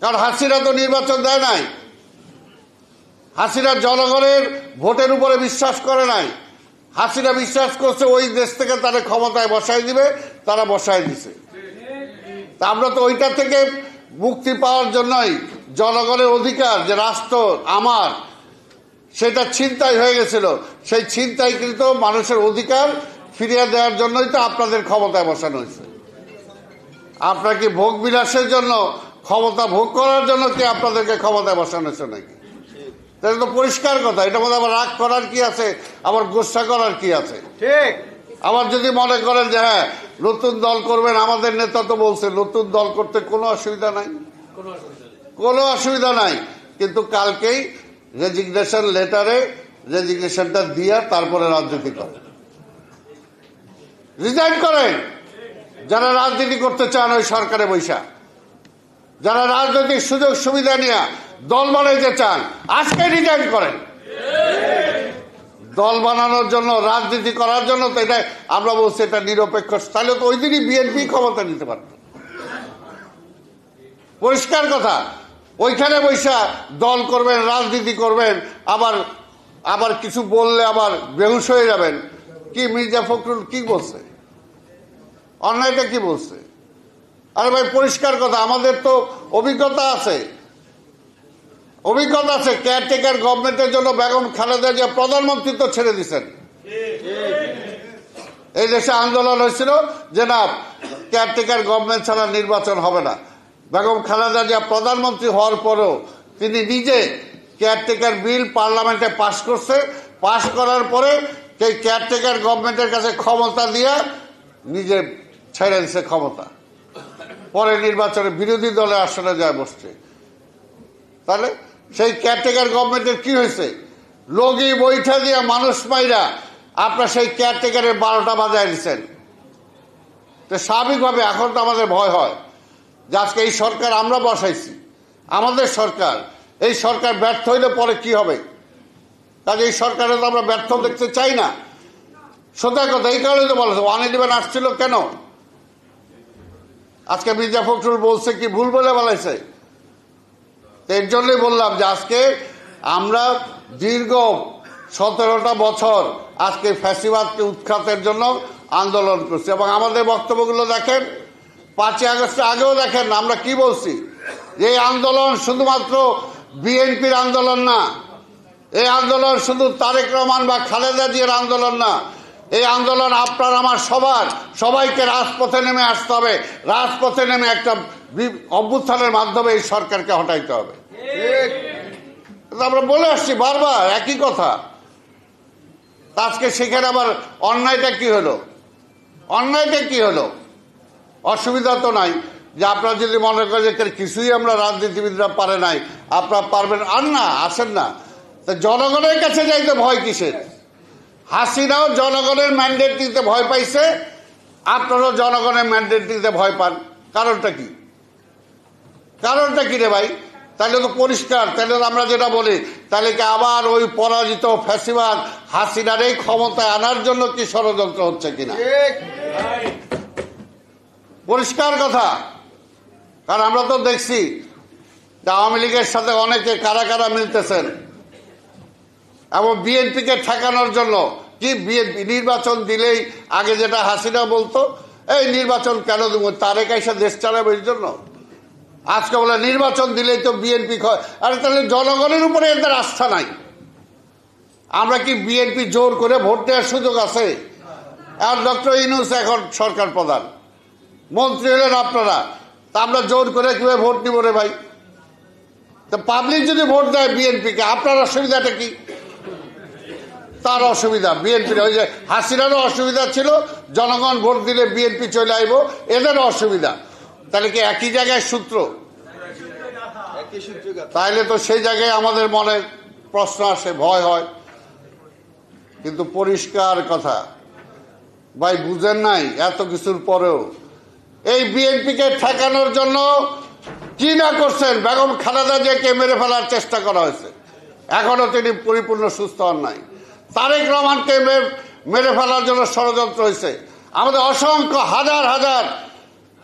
Speaker 4: কারণ হাসিনা তো নির্বাচন দেয় নাই, হাসিনা জনগণের ভোটের উপরে বিশ্বাস করে নাই, হাসিনা বিশ্বাস করছে ওই দেশ থেকে তারা ক্ষমতায় বসায় দিবে, তারা বসায় দিছে। তা আমরা তো ওইটা থেকে মুক্তি পাওয়ার জন্যই, জনগণের অধিকার যে রাষ্ট্র আমার, সেটা ছিনতাই হয়ে গেছিল, সেই ছিনতাইকৃত মানুষের অধিকার ফিরিয়ে দেওয়ার জন্যই তো আপনাদের ক্ষমতায় বসানো হয়েছে। আপনার কি ভোগ বিলাসের জন্য, ক্ষমতা ভোগ করার জন্য কি আপনাদেরকে ক্ষমতায় বসানো হয়েছে নাকি? তাহলে তো পরিষ্কার কথা, এটা মধ্যে আবার রাগ করার কি আছে, আবার গোসা করার কি আছে? ঠিক। আবার যদি মনে করেন যে হ্যাঁ নতুন দল করবেন, আমাদের নেতা তো বলছে নতুন দল করতে কোনো অসুবিধা নাই, কোনো অসুবিধা নাই, কিন্তু কালকেই রেজিগনেশন লেটারে রেজিগনেশনটা দিয়ে তারপরে রাজনীতি করেন, রিজাইন করেন। যারা রাজনীতি করতে চান ওই সরকারে বৈশা, যারা রাজনৈতিক সুযোগ সুবিধা নিয়ে দল বানাইতে চান, আজকে রিজাইন করেন। দল বানানোর জন্য, রাজনীতি করার জন্য তো এটা আমরা বলছি এটা নিরপেক্ষ, তাহলে তো ওই দিনই বিএনপি ক্ষমতা নিতে পারত। পরিষ্কার কথা, ওইখানে বৈশা দল করবেন, রাজনীতি করবেন, আবার কিছু বললে আবার বেহুশ হয়ে যাবেন। কি মির্জা ফখরুল কি বলছে, অন্যায়টা কি বলছে? আরে ভাই পরিষ্কার কথা, আমাদের তো অভিজ্ঞতা আছে, কেয়ারটেকার গভর্নমেন্টের জন্য বেগম খালেদা জিয়া প্রধানমন্ত্রী তো ছেড়ে দিচ্ছেন। এই দেশে আন্দোলন হয়েছিল যে না, কেয়ারটেকার গভর্নমেন্ট ছাড়া নির্বাচন হবে না। বেগম খালেদা জিয়া প্রধানমন্ত্রী হওয়ার পরেও তিনি নিজে কেয়ারটেকার বিল পার্লামেন্টে পাশ করছে, পাশ করার পরে সেই কেয়ারটেকার গভর্নমেন্টের কাছে ক্ষমতা দিয়ে নিজে ছেড়ে দিচ্ছে ক্ষমতা, পরে নির্বাচনে বিরোধী দলের আসনে যায় বসছে। তাহলে সেই কেয়ারটেকার গভর্নমেন্টের কি হয়েছে? লগি বৈঠা দিয়ে মানুষ মাইরা আপনার সেই কেয়ারটেকারের 12টা বাজায় দিচ্ছেন। তো স্বাভাবিকভাবে এখন তো আমাদের ভয় হয় যে আজকে এই সরকার আমরা বসাইছি, আমাদের সরকার, এই সরকার ব্যর্থ হইলে পরে কি হবে? কাজে এই সরকারে তো আমরা ব্যর্থ দেখতে চাই না। সোজা কথা, এই কারণে তো বলেছে 111 আসছিল কেন? আজকে মির্জা ফখরুল বলছে কি ভুল বলে বলাইছে? এর জন্যই বললাম যে আজকে আমরা দীর্ঘ 17টা বছর আজকে ফ্যাসিবাদকে উৎখাতের জন্য আন্দোলন করছি, এবং আমাদের বক্তব্যগুলো দেখেন, 5ই আগস্টের আগেও দেখেন আমরা কি বলছি, যে এই আন্দোলন শুধুমাত্র বিএনপির আন্দোলন না, এই আন্দোলন শুধু তারেক রহমান বা খালেদা জিয়ার আন্দোলন না, এই আন্দোলন আপনার আমার সবাইকে রাজপথে নেমে আসতে হবে। রাজপথে নেমে একটা অভ্যুত্থানের মাধ্যমে এই সরকারকে হটাইতে হবে। আমরা বলে আসছি বারবার একই কথা। আজকে সেখানে আবার অন্যায়টা কি হলো? অসুবিধা তো নাই যে আপনারা যদি মনে করেন যে কিছুই আমরা রাজনীতিবিদরা পারে নাই, আপনারা পারবেন, আর না আসেন না। তা জনগণের কাছে যাইতে ভয় কিসের? হাসিনাও জনগণের ম্যান্ডেট দিতে ভয় পাইছে, আপনারাও জনগণের ম্যান্ডেট দিতে ভয় পান। কারণটা কি রে ভাই? তাহলে তো পরিষ্কার, তাহলে আমরা যেটা বলি, তাহলে কি আবার ওই পরাজিত ফ্যাসিবাদ হাসিনার এই ক্ষমতায় আনার জন্য কি ষড়যন্ত্র হচ্ছে কিনা? পরিষ্কার কথা। কারণ আমরা তো দেখছি যে আওয়ামী লীগের সাথে অনেকে কারা কারা মিলতেছেন, এবং বিএনপিকে ঠেকানোর জন্য কি বিএনপি নির্বাচন দিলেই আগে যেটা হাসিনা বলতো, এই নির্বাচন কেন দেব, তারেক আইসা দেশ চালাবে এর জন্য। আজকে বলে নির্বাচন দিলেই তো বিএনপি, আরে তাহলে জনগণের উপরে এদের আস্থা নাই। আমরা কি বিএনপি জোর করে ভোট দেওয়ার সুযোগ আছে? আর ডক্টর ইউনূস এখন সরকার প্রধান, মন্ত্রী হলেন আপনারা, তা আমরা জোর করে কিভাবে ভোট নিব রে ভাই? তা পাবলিক যদি ভোট দেয় বিএনপিকে, আপনার অসুবিধাটা কি? তার অসুবিধা বিএনপির, ওই যে হাসিনারও অসুবিধা ছিল, জনগণ ভোট দিলে বিএনপি চলে আইব, এদেরও অসুবিধা। তাহলে কি একই জায়গায় সূত্র? তাইলে তো সেই জায়গায় আমাদের মনে প্রশ্ন আসে, ভয় হয়। কিন্তু পরিষ্কার কথা ভাই, বুঝেন নাই এত কিছুর পরেও এই বিএনপিকে ঠেকানোর জন্য কি না করছেন? বেগম খালেদা জিয়াকে মেরে ফেলার চেষ্টা করা হয়েছে, এখনো তিনি পরিপূর্ণ সুস্থ হন নাই। তারেক রহমানকে মেরে ফেলার জন্য ষড়যন্ত্র হয়েছে, আমাদের অসংখ্য হাজার হাজার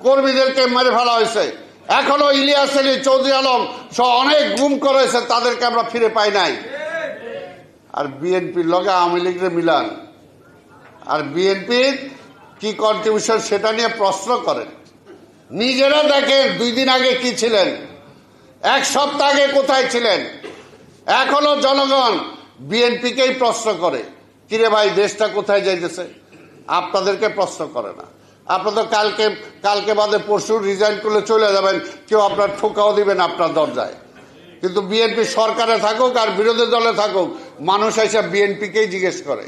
Speaker 4: কর্মীদেরকে মেরে ফেলা হয়েছে, এখনো ইলিয়াস আলী, চৌধুরী আলম সহ অনেক গুম করা হয়েছে, তাদেরকে আমরা ফিরে পাই নাই। আর বিএনপির লগে আওয়ামী লীগের মিলান, আর বিএনপির কি কন্ট্রিবিউশন সেটা নিয়ে প্রশ্ন করেন। নিজেরা দেখেন 2 দিন আগে কি ছিলেন, 1 সপ্তাহ আগে কোথায় ছিলেন। এখনো জনগণ বিএনপিকেই প্রশ্ন করে, কিরে ভাই দেশটা কোথায় যাইতেছে? আপনাদেরকে প্রশ্ন করে না। আপনারা তো কালকে বাদে পরশু রিজাইন করলে চলে যাবেন, কেউ আপনার ঠোকাও দিবেন আপনার দরজায়। কিন্তু বিএনপি সরকারে থাকুক আর বিরোধী দলে থাকুক, মানুষ এসে বিএনপিকেই জিজ্ঞেস করে।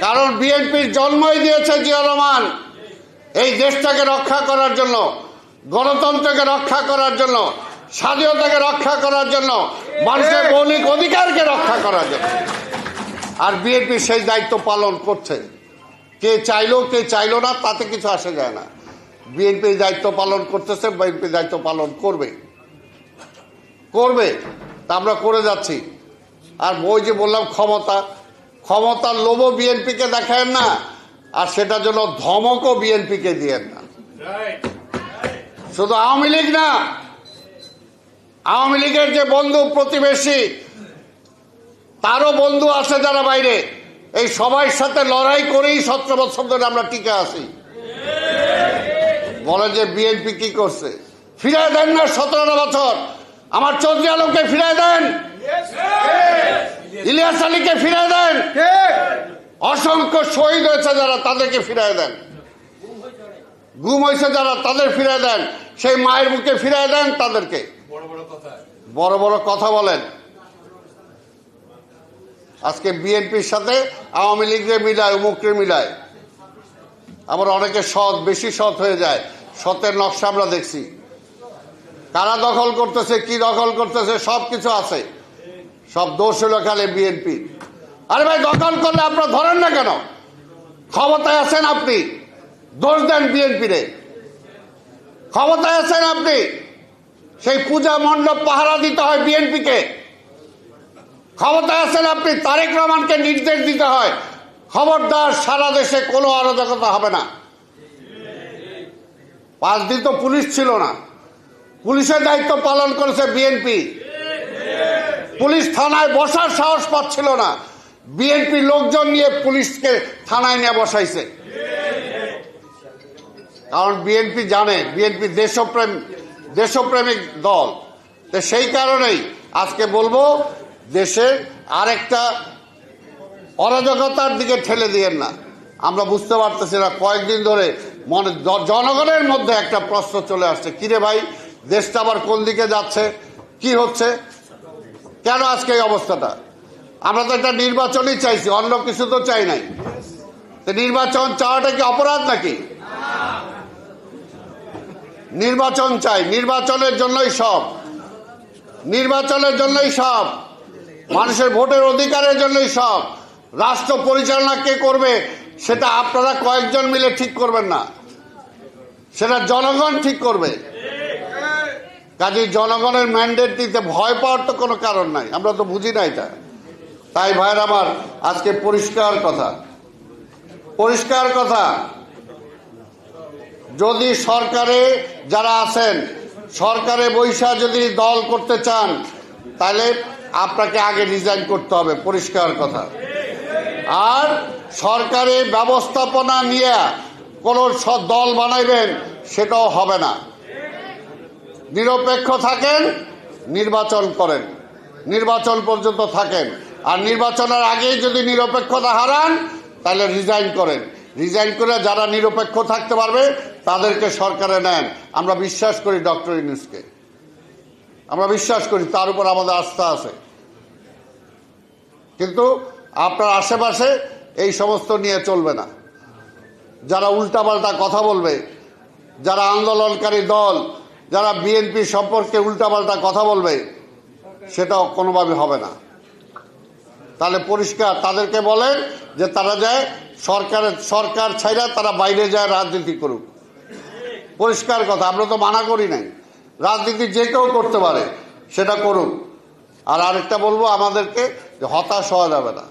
Speaker 4: কারণ বিএনপির জন্মই দিয়েছে জিয়া রহমান এই দেশটাকে রক্ষা করার জন্য, গণতন্ত্রকে রক্ষা করার জন্য, স্বাধীনতাকে রক্ষা করার জন্য, মানুষের মৌলিক অধিকারকে রক্ষা করার জন্য। আর বিএনপি সেই দায়িত্ব পালন করছে। কে চাইলো কে চাইলো না তাতে কিছু আসে যায় না। বিএনপি দায়িত্ব পালন করতেছে, বিএনপি দায়িত্ব পালন করবে, তা আমরা করে যাচ্ছি। আর ওই যে বললাম ক্ষমতার লোভও বিএনপিকে দেখায় না, আর সেটার জন্য ধমকও বিএনপিকে দিয়েন না। শুধু আওয়ামী লীগ না, আওয়ামী লীগের যে বন্ধু প্রতিবেশী, তারও বন্ধু আছে যারা বাইরে, এই সবার সাথে লড়াই করেই 17 বছর ধরে আমরা টিকে আছি। বলে যে বিএনপি কি করছে, ফিরায় দেন না 17 বছর, আমার চৌধুরী আলমকে ফিরায় দেন, ইলিয়াস আলীকে ফিরায় দেন, অসংখ্য শহীদ হয়েছে যারা তাদেরকে ফিরায় দেন, গুম হয়েছে যারা তাদের ফিরায় দেন, সেই মায়ের বুকে ফিরায় দেন তাদেরকে। বড় বড় কথা বলেন। আজকে বিএনপির সাথে আওয়ামী লীগের মিলায়, উমুকরে মিলায়, আবার অনেকে সৎ, বেশি সৎ হয়ে যায়। সতের নকশা আমরা দেখছি, কারা দখল করতেছে, কি দখল করতেছে, সবকিছু আছে। সব দোষ হলো খালি বিএনপি। আরে ভাই, দখল করলে আপনারা ধরেন না কেন? ক্ষমতায় আছেন আপনি, দোষ দেন বিএনপি রে। ক্ষমতায় আছেন আপনি, সেই পূজা মণ্ডপ পাহারা দিতে হয় বিএনপিকে। ক্ষমতায় আছেন আপনি, তারেক রহমানকে নির্দেশ দিতে হয়, খবরদার সারা দেশে কোনো অরাজকতা হবে না। 5 দিন তো পুলিশ ছিল না, পুলিশের দায়িত্ব পালন করেছে বিএনপি। পুলিশ থানায় বসার সাহস পাচ্ছিল না, বিএনপি লোকজন নিয়ে পুলিশকে থানায় নিয়ে বসাইছে। কারণ বিএনপি জানে বিএনপি দেশপ্রেমিক দল। তো সেই কারণেই আজকে বলবো, দেশের আরেকটা অরাজকতার দিকে ঠেলে দিয়েন না। আমরা বুঝতে পারতেছি না, কয়েকদিন ধরে জনগণের মধ্যে একটা প্রশ্ন চলে আসছে, কিরে ভাই, দেশটা আবার কোন দিকে যাচ্ছে, কি হচ্ছে, কেন আজকে এই অবস্থাটা? আমরা তো একটা নির্বাচনই চাইছি, অন্য কিছু তো চাই নাই। তো নির্বাচন চাওয়াটা কি অপরাধ নাকি? নির্বাচন চাই, নির্বাচনের জন্যই সব, নির্বাচনের জন্যই সব, মানুষের ভোটের অধিকারের জন্যই সব। রাষ্ট্র পরিচালনা কে করবে সেটা আপনারা কয়েকজন মিলে ঠিক করবেন না, সেটা জনগণ ঠিক করবে। কাজেই জনগণের ম্যান্ডেট দিতে ভয় পাওয়ার তো কোনো কারণ নাই, আমরা তো বুঝি না এটা। তাই ভাইয়ের আমার, আজকে পরিষ্কার কথা, যদি সরকারে যারা আছেন, সরকারে বৈশা যদি দল করতে চান, তাহলে আপনাকে আগে রিজাইন করতে হবে, পরিষ্কার কথা। আর সরকারি ব্যবস্থাপনা নিয়ে কোন দল বানাইবেন, সেটাও হবে না। নিরপেক্ষ থাকেন, নির্বাচন করেন, নির্বাচন পর্যন্ত থাকেন। আর নির্বাচনের আগেই যদি নিরপেক্ষতা হারান, তাহলে রিজাইন করেন। রিজাইন করে যারা নিরপেক্ষ থাকতে পারবে তাদেরকে সরকারে নেন। আমরা বিশ্বাস করি ডক্টর ইউনূসকে, আমরা বিশ্বাস করি, তার উপর আমাদের আস্থা আছে। কিন্তু আপনার আশেপাশে এই সমস্ত নিয়ে চলবে না। যারা উল্টাপাল্টা কথা বলবে, যারা আন্দোলনকারী দল, যারা বিএনপি সম্পর্কে উল্টাপাল্টা কথা বলবে, সেটাও কোনোভাবে হবে না। তাহলে পরিষ্কার তাদেরকে বলেন যে তারা যায় সরকার ছাইরা তারা বাইরে যায়, রাজনীতি করুক। পরিষ্কার কথা, আমরা তো মানা করি নাই, রাজনীতি যে কেউ করতে পারে, সেটা করুক। আর আরেকটা বলবো আমাদেরকে, যে হতাশ হওয়া যাবে না।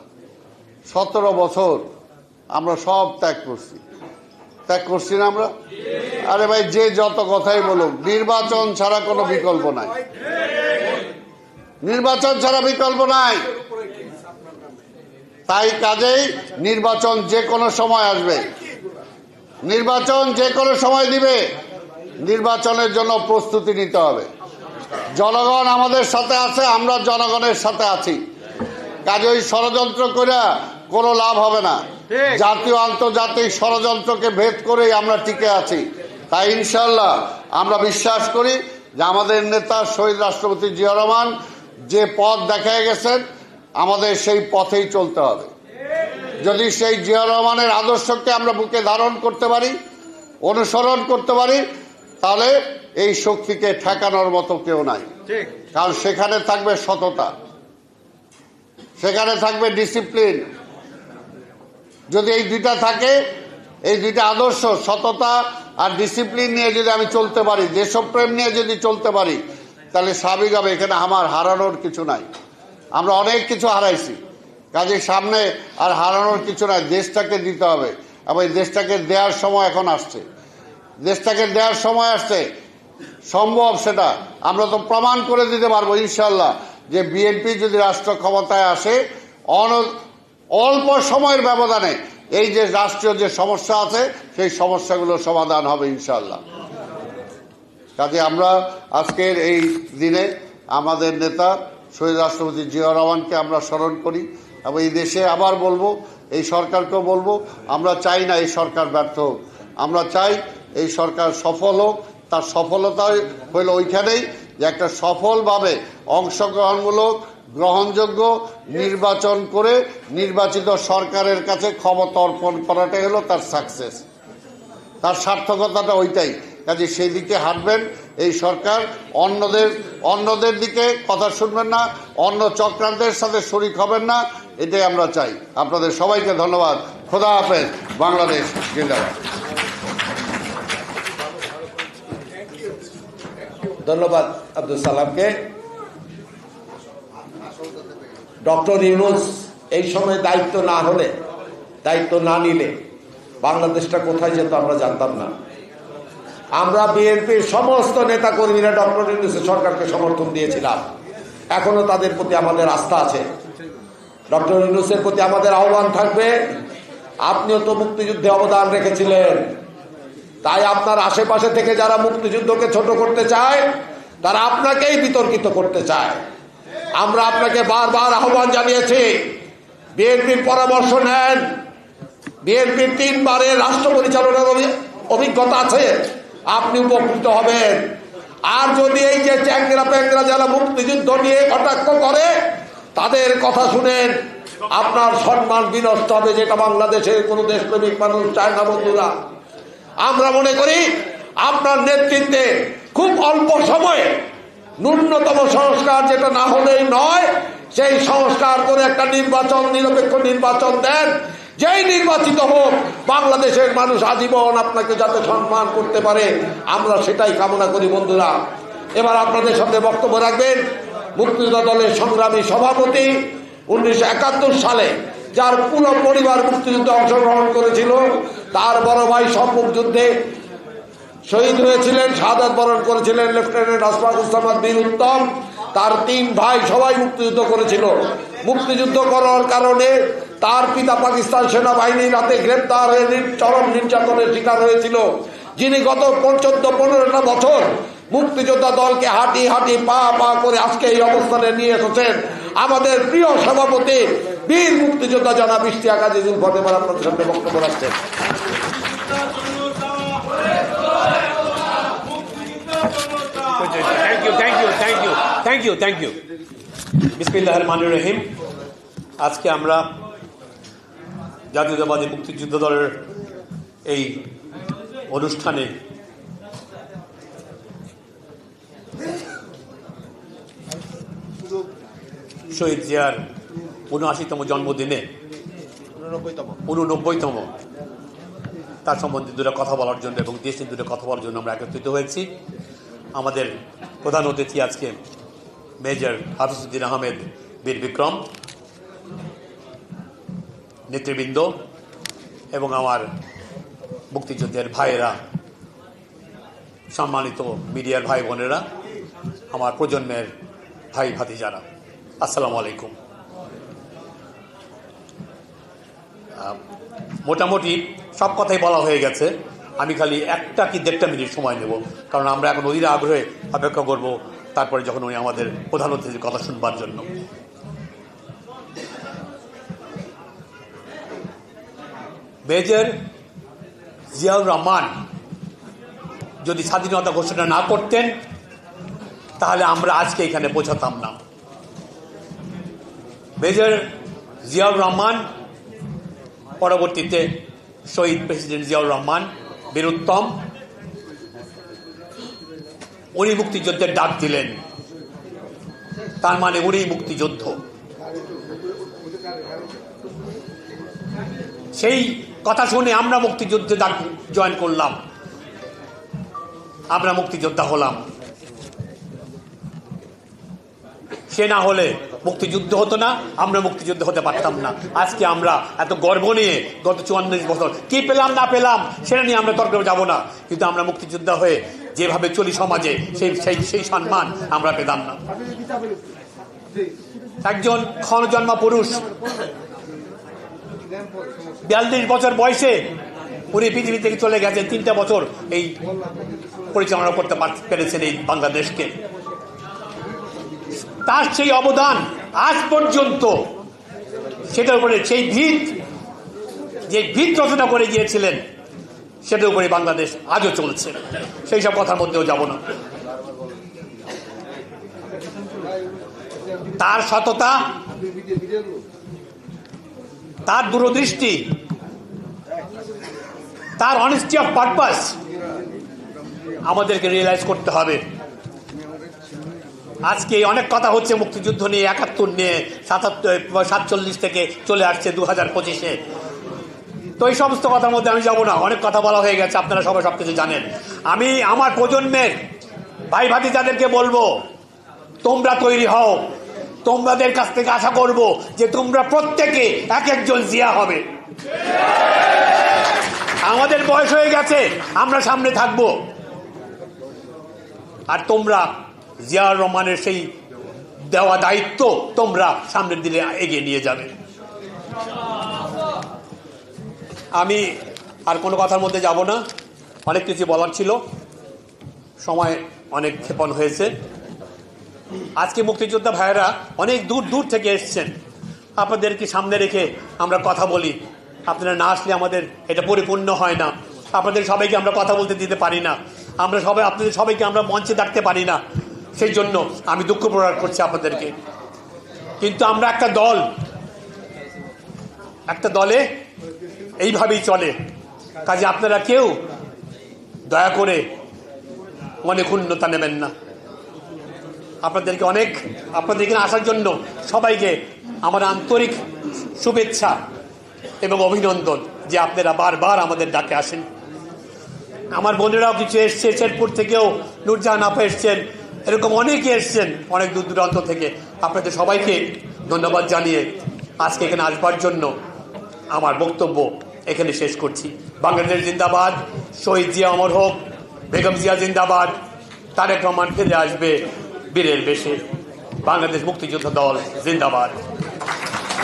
Speaker 4: 17 বছর আমরা সব ত্যাগ করছি না আমরা? আরে ভাই, যে যত কথাই বলুক, নির্বাচন ছাড়া কোনো বিকল্প নাই, নির্বাচন ছাড়া বিকল্প নাই। তাই কাজেই নির্বাচন যে কোনো সময় আসবে, নির্বাচন যে কোনো সময় দিবে। নির্বাচনের জন্য প্রস্তুতি নিতে হবে। জনগণ আমাদের সাথে আছে, আমরা জনগণের সাথে আছি। কাজেই ষড়যন্ত্র করে কোনো লাভ হবে না। জাতীয় আন্তর্জাতিক ষড়যন্ত্রকে ভেদ করেই আমরা টিকে আছি। তাই ইনশাল্লাহ আমরা বিশ্বাস করি যে আমাদের নেতা শহীদ রাষ্ট্রপতি জিয়া রহমান যে পথ দেখায় গেছেন, আমাদের সেই পথেই চলতে হবে। যদি সেই জিয়া রহমানের আদর্শকে আমরা বুকে ধারণ করতে পারি, অনুসরণ করতে পারি, তাহলে এই শক্তিকে ঠেকানোর মতো কেউ নাই। কারণ সেখানে থাকবে সততা, সেখানে থাকবে ডিসিপ্লিন। যদি এই দুইটা থাকে, এই দুইটা আদর্শ, সততা আর ডিসিপ্লিন নিয়ে যদি আমি চলতে পারি, দেশপ্রেম নিয়ে যদি চলতে পারি, তাহলে স্বাভাবিকভাবে এখানে আমার হারানোর কিছু নাই। আমরা অনেক কিছু হারাইছি, কাজে সামনে আর হারানোর কিছু নাই। দেশটাকে দিতে হবে, এবং এই দেশটাকে দেওয়ার সময় এখন আসছে, দেশটাকে দেওয়ার সময় আসছে। সম্ভব সেটা আমরা তো প্রমাণ করে দিতে পারবো ইনশাল্লাহ, যে বিএনপি যদি রাষ্ট্র ক্ষমতায় আসে, অল্প সময়ের ব্যবধানে এই যে রাষ্ট্রীয় যে সমস্যা আছে, সেই সমস্যাগুলো সমাধান হবে ইনশাল্লাহ। কাজে আমরা আজকের এই দিনে আমাদের নেতা শহীদ রাষ্ট্রপতি জিয়াউর রহমানকে আমরা স্মরণ করি এবং এই দেশে আবার বলবো, এই সরকারকেও বলবো, আমরা চাই না এই সরকার ব্যর্থ হোক, আমরা চাই এই সরকার সফল হোক। তার সফলতা হইল ওইখানেই যে একটা সফলভাবে অংশগ্রহণমূলক গ্রহণযোগ্য নির্বাচন করে নির্বাচিত সরকারের কাছে ক্ষমতা অর্পণ করাটাই হলো তার সাকসেস, তার সার্থকতাটা ওইটাই। কাজে সেই দিকে হাঁটবেন এই সরকার, অন্যদের দিকে কথা শুনবেন না, অন্য চক্রান্তের সাথে শরিক হবেন না, এটাই আমরা চাই। আপনাদের সবাইকে ধন্যবাদ। খোদা হাফেজ। বাংলাদেশ জিন্দাবাদ।
Speaker 2: ধন্যবাদ আব্দুল সালামকে। ডক্টর ইউনূস এই সময় দায়িত্ব না নিলে বাংলাদেশটা কোথায় যেত আমরা জানতাম না। আমরা বিএনপির সমস্ত নেতা কর্মীরা ডক্টর ইউনূসের সরকারকে সমর্থন দিয়েছিলাম, এখনো তাদের প্রতি আমাদের আস্থা আছে। ডক্টর ইউনূসের প্রতি আমাদের আহ্বান থাকবে, আপনিও তো মুক্তিযুদ্ধে অবদান রেখেছিলেন, তাই আপনার আশেপাশে থেকে যারা মুক্তিযুদ্ধকে ছোট করতে চায় তারা আপনাকেই বিতর্কিত করতে চায়। আমরা আপনাকে বারবার আহ্বান জানিয়েছি, বিএনপির পরামর্শ নেন। বিএনপির 3 বারের রাষ্ট্র পরিচালনার অভিজ্ঞতা আছে, আপনি উপকৃত হবেন। আর যদি এই যে চ্যাংরা প্যাংরা যারা মুক্তিযুদ্ধ নিয়ে কটাক্ষ করে তাদের কথা শুনেন, আপনার সম্মান বিনষ্ট হবে, যেটা বাংলাদেশের কোন দেশপ্রেমিক মানুষ চায় না। বন্ধুরা, আমরা মনে করি আপনার নেতৃত্বে খুব অল্প সময়ে ন্যূনতম সংস্কার, যেটা না হলেই নয়, সেই সংস্কার করে একটা নিরপেক্ষ নির্বাচন দেন। যেই নির্বাচিত হোক বাংলাদেশের মানুষ আজীবন আপনাকে যাতে সম্মান করতে পারে, আমরা সেটাই কামনা করি। বন্ধুরা, এবার আপনাদের সামনে বক্তব্য রাখবেন মুক্তিযোদ্ধা দলের সংগ্রামী সভাপতি, 1971 সালে যার পুরো পরিবার মুক্তিযুদ্ধে অংশগ্রহণ করেছিল, তার বড় ভাই সম্মুখ যুদ্ধে শহীদ হয়েছিলেন, শাহাদাত বরণ করেছিলেন লেফটেন্যান্ট আশফাকুজ্জামান বীর উত্তম। তার 3 ভাই সবাই মুক্তিযুদ্ধ করেছিল। মুক্তিযুদ্ধ করার কারণে তার পিতা পাকিস্তান সেনাবাহিনীর হাতে গ্রেপ্তার হয়ে চরম নির্যাতনের শিকার হয়েছিল, যিনি গত 14-15টা বছর মুক্তিযোদ্ধা দলকে হাঁটি পা করে আজকে এই অবস্থানে নিয়ে এসেছেন। আমাদের প্রিয় সভাপতি বীর মুক্তিযোদ্ধা জনাব ইশতিয়াক আজিজুল ফতেমার আপনাদের সামনে বক্তব্য রাখছেন।
Speaker 6: Thank you. বিসমিল্লাহির রহমানির রহিম। আজকে আমরা জাতীয়তাবাদী মুক্তিযুদ্ধ দলের এই অনুষ্ঠানে শহীদ জিয়ার ৭৯তম জন্মদিনে ৮৯তম তার সম্বন্ধে দুটো কথা বলার জন্য এবং দেশের দুটো কথা বলার জন্য আমরা একত্রিত হয়েছি। আমাদের প্রধান অতিথি আজকে মেজর হাফিজউদ্দিন আহমেদ বীর বিক্রম, নেতৃবৃন্দ এবং আমার মুক্তিযুদ্ধের ভাইয়েরা, সম্মানিত মিডিয়ার ভাই বোনেরা, আমার প্রজন্মের ভাই ভাতিজারা, আসসালামু আলাইকুম। মোটামুটি সব কথাই বলা হয়ে গেছে, আমি খালি 1টা কি 1.5 মিনিট সময় নেব, কারণ আমরা এখন অধীর আগ্রহে অপেক্ষা করব তারপরে যখন উনি আমাদের প্রধান অতিথির কথা শুনবার জন্য। মেজর জিয়াউর রহমান যদি স্বাধীনতা ঘোষণা না করতেন তাহলে আমরা আজকে এখানে পৌঁছাতাম না। মেজর জিয়াউর রহমান, পরবর্তীতে শহীদ প্রেসিডেন্ট জিয়াউর রহমান বীর উত্তম, উনি মুক্তিযুদ্ধের ডাক দিলেন, তার মানে উনি মুক্তিযুদ্ধ। সেই কথা শুনে আমরা মুক্তিযুদ্ধে জয়েন করলাম, আমরা মুক্তিযোদ্ধা হলাম। সে না হলে মুক্তিযুদ্ধ হতো না, আমরা মুক্তিযুদ্ধ হতে পারতাম না। আজকে আমরা এত গর্ব নিয়ে গত 44 বছর কি পেলাম না পেলাম সেটা নিয়ে আমরা তর্কে যাব না, কিন্তু আমরা মুক্তিযোদ্ধা হয়ে যেভাবে চলি সমাজে সেই সম্মান আমরা পেতাম না। একজন ক্ষণজন্মা পুরুষ 42 বছর বয়সে উনি পৃথিবী থেকে চলে গেছেন। 3টা বছর এই পরিচালনা করতে পেরেছেন এই বাংলাদেশকে। তার সেই অবদান আজ পর্যন্ত, সেটার উপরে সেই যে ভিত রচনা করে গিয়েছিলেন, সেটার উপরে বাংলাদেশ আজও চলছে। সেই সব কথার মধ্যেও যাব না। তার সততা, তার দূরদৃষ্টি, তার অনেস্টি অফ পারপাস আমাদেরকে রিয়েলাইজ করতে হবে। আজকে অনেক কথা হচ্ছে মুক্তিযুদ্ধ নিয়ে, ৭১ নিয়ে, 47 থেকে চলে আসছে 2025-এ। তো এই সমস্ত কথার মধ্যে আমি যাব না, অনেক কথা বলা হয়ে গেছে, আপনারা সবাই সবকিছু জানেন। আমি আমার প্রজন্মের ভাই ভাতিজাদেরকে বলবো, তোমরা তৈরি হও। তোমাদের কাছ থেকে আশা করব যে তোমরা প্রত্যেকে এক একজন জিয়া হবে। আমাদের বয়স হয়ে গেছে, আমরা সামনে থাকব, আর তোমরা জিয়াউর রহমানের সেই দেওয়া দায়িত্ব তোমরা সামনের দিকে এগিয়ে নিয়ে যাবে। আমি আর কোনো কথার মধ্যে যাব না, অনেক কিছু বলার ছিল, সময় অনেক ক্ষেপণ হয়েছে। আজকে মুক্তিযোদ্ধা ভাইয়েরা অনেক দূর দূর থেকে এসছেন, আপনাদেরকে সামনে রেখে আমরা কথা বলি। আপনারা না আসলে আমাদের এটা পরিপূর্ণ হয় না। আপনাদের সবাইকে আমরা কথা বলতে দিতে পারি না, আমরা সবাই আপনাদের সবাইকে আমরা মঞ্চে ডাকতে পারি না। সেই জন্য আমি দুঃখ প্রকাশ করছি আপনাদেরকে। কিন্তু আমরা একটা দলে এইভাবেই চলে। কাজে আপনারা কেউ দয়া করে মনে ক্ষুণ্ণতা নেবেন না। আপনাদেরকে আপনাদের আসার জন্য সবাইকে আমার আন্তরিক শুভেচ্ছা এবং অভিনন্দন যে আপনারা বারবার আমাদের ডাকে আসেন। আমার বোনেরাও কিছু এসছে, শেরপুর থেকেও নুরজাহান আপা এসছেন, এরকম অনেকে এসছেন অনেক দূর দূরান্ত থেকে। আপনাদের সবাইকে ধন্যবাদ জানিয়ে আজকে এখানে আসবার জন্য আমার বক্তব্য এখানে শেষ করছি। বাংলাদেশ জিন্দাবাদ, শহীদ জিয়া অমর হোক, বেগম জিয়া জিন্দাবাদ, তারেক রহমান ফিরে আসবে বীরের বেশে, বাংলাদেশ মুক্তিযুদ্ধ দল জিন্দাবাদ।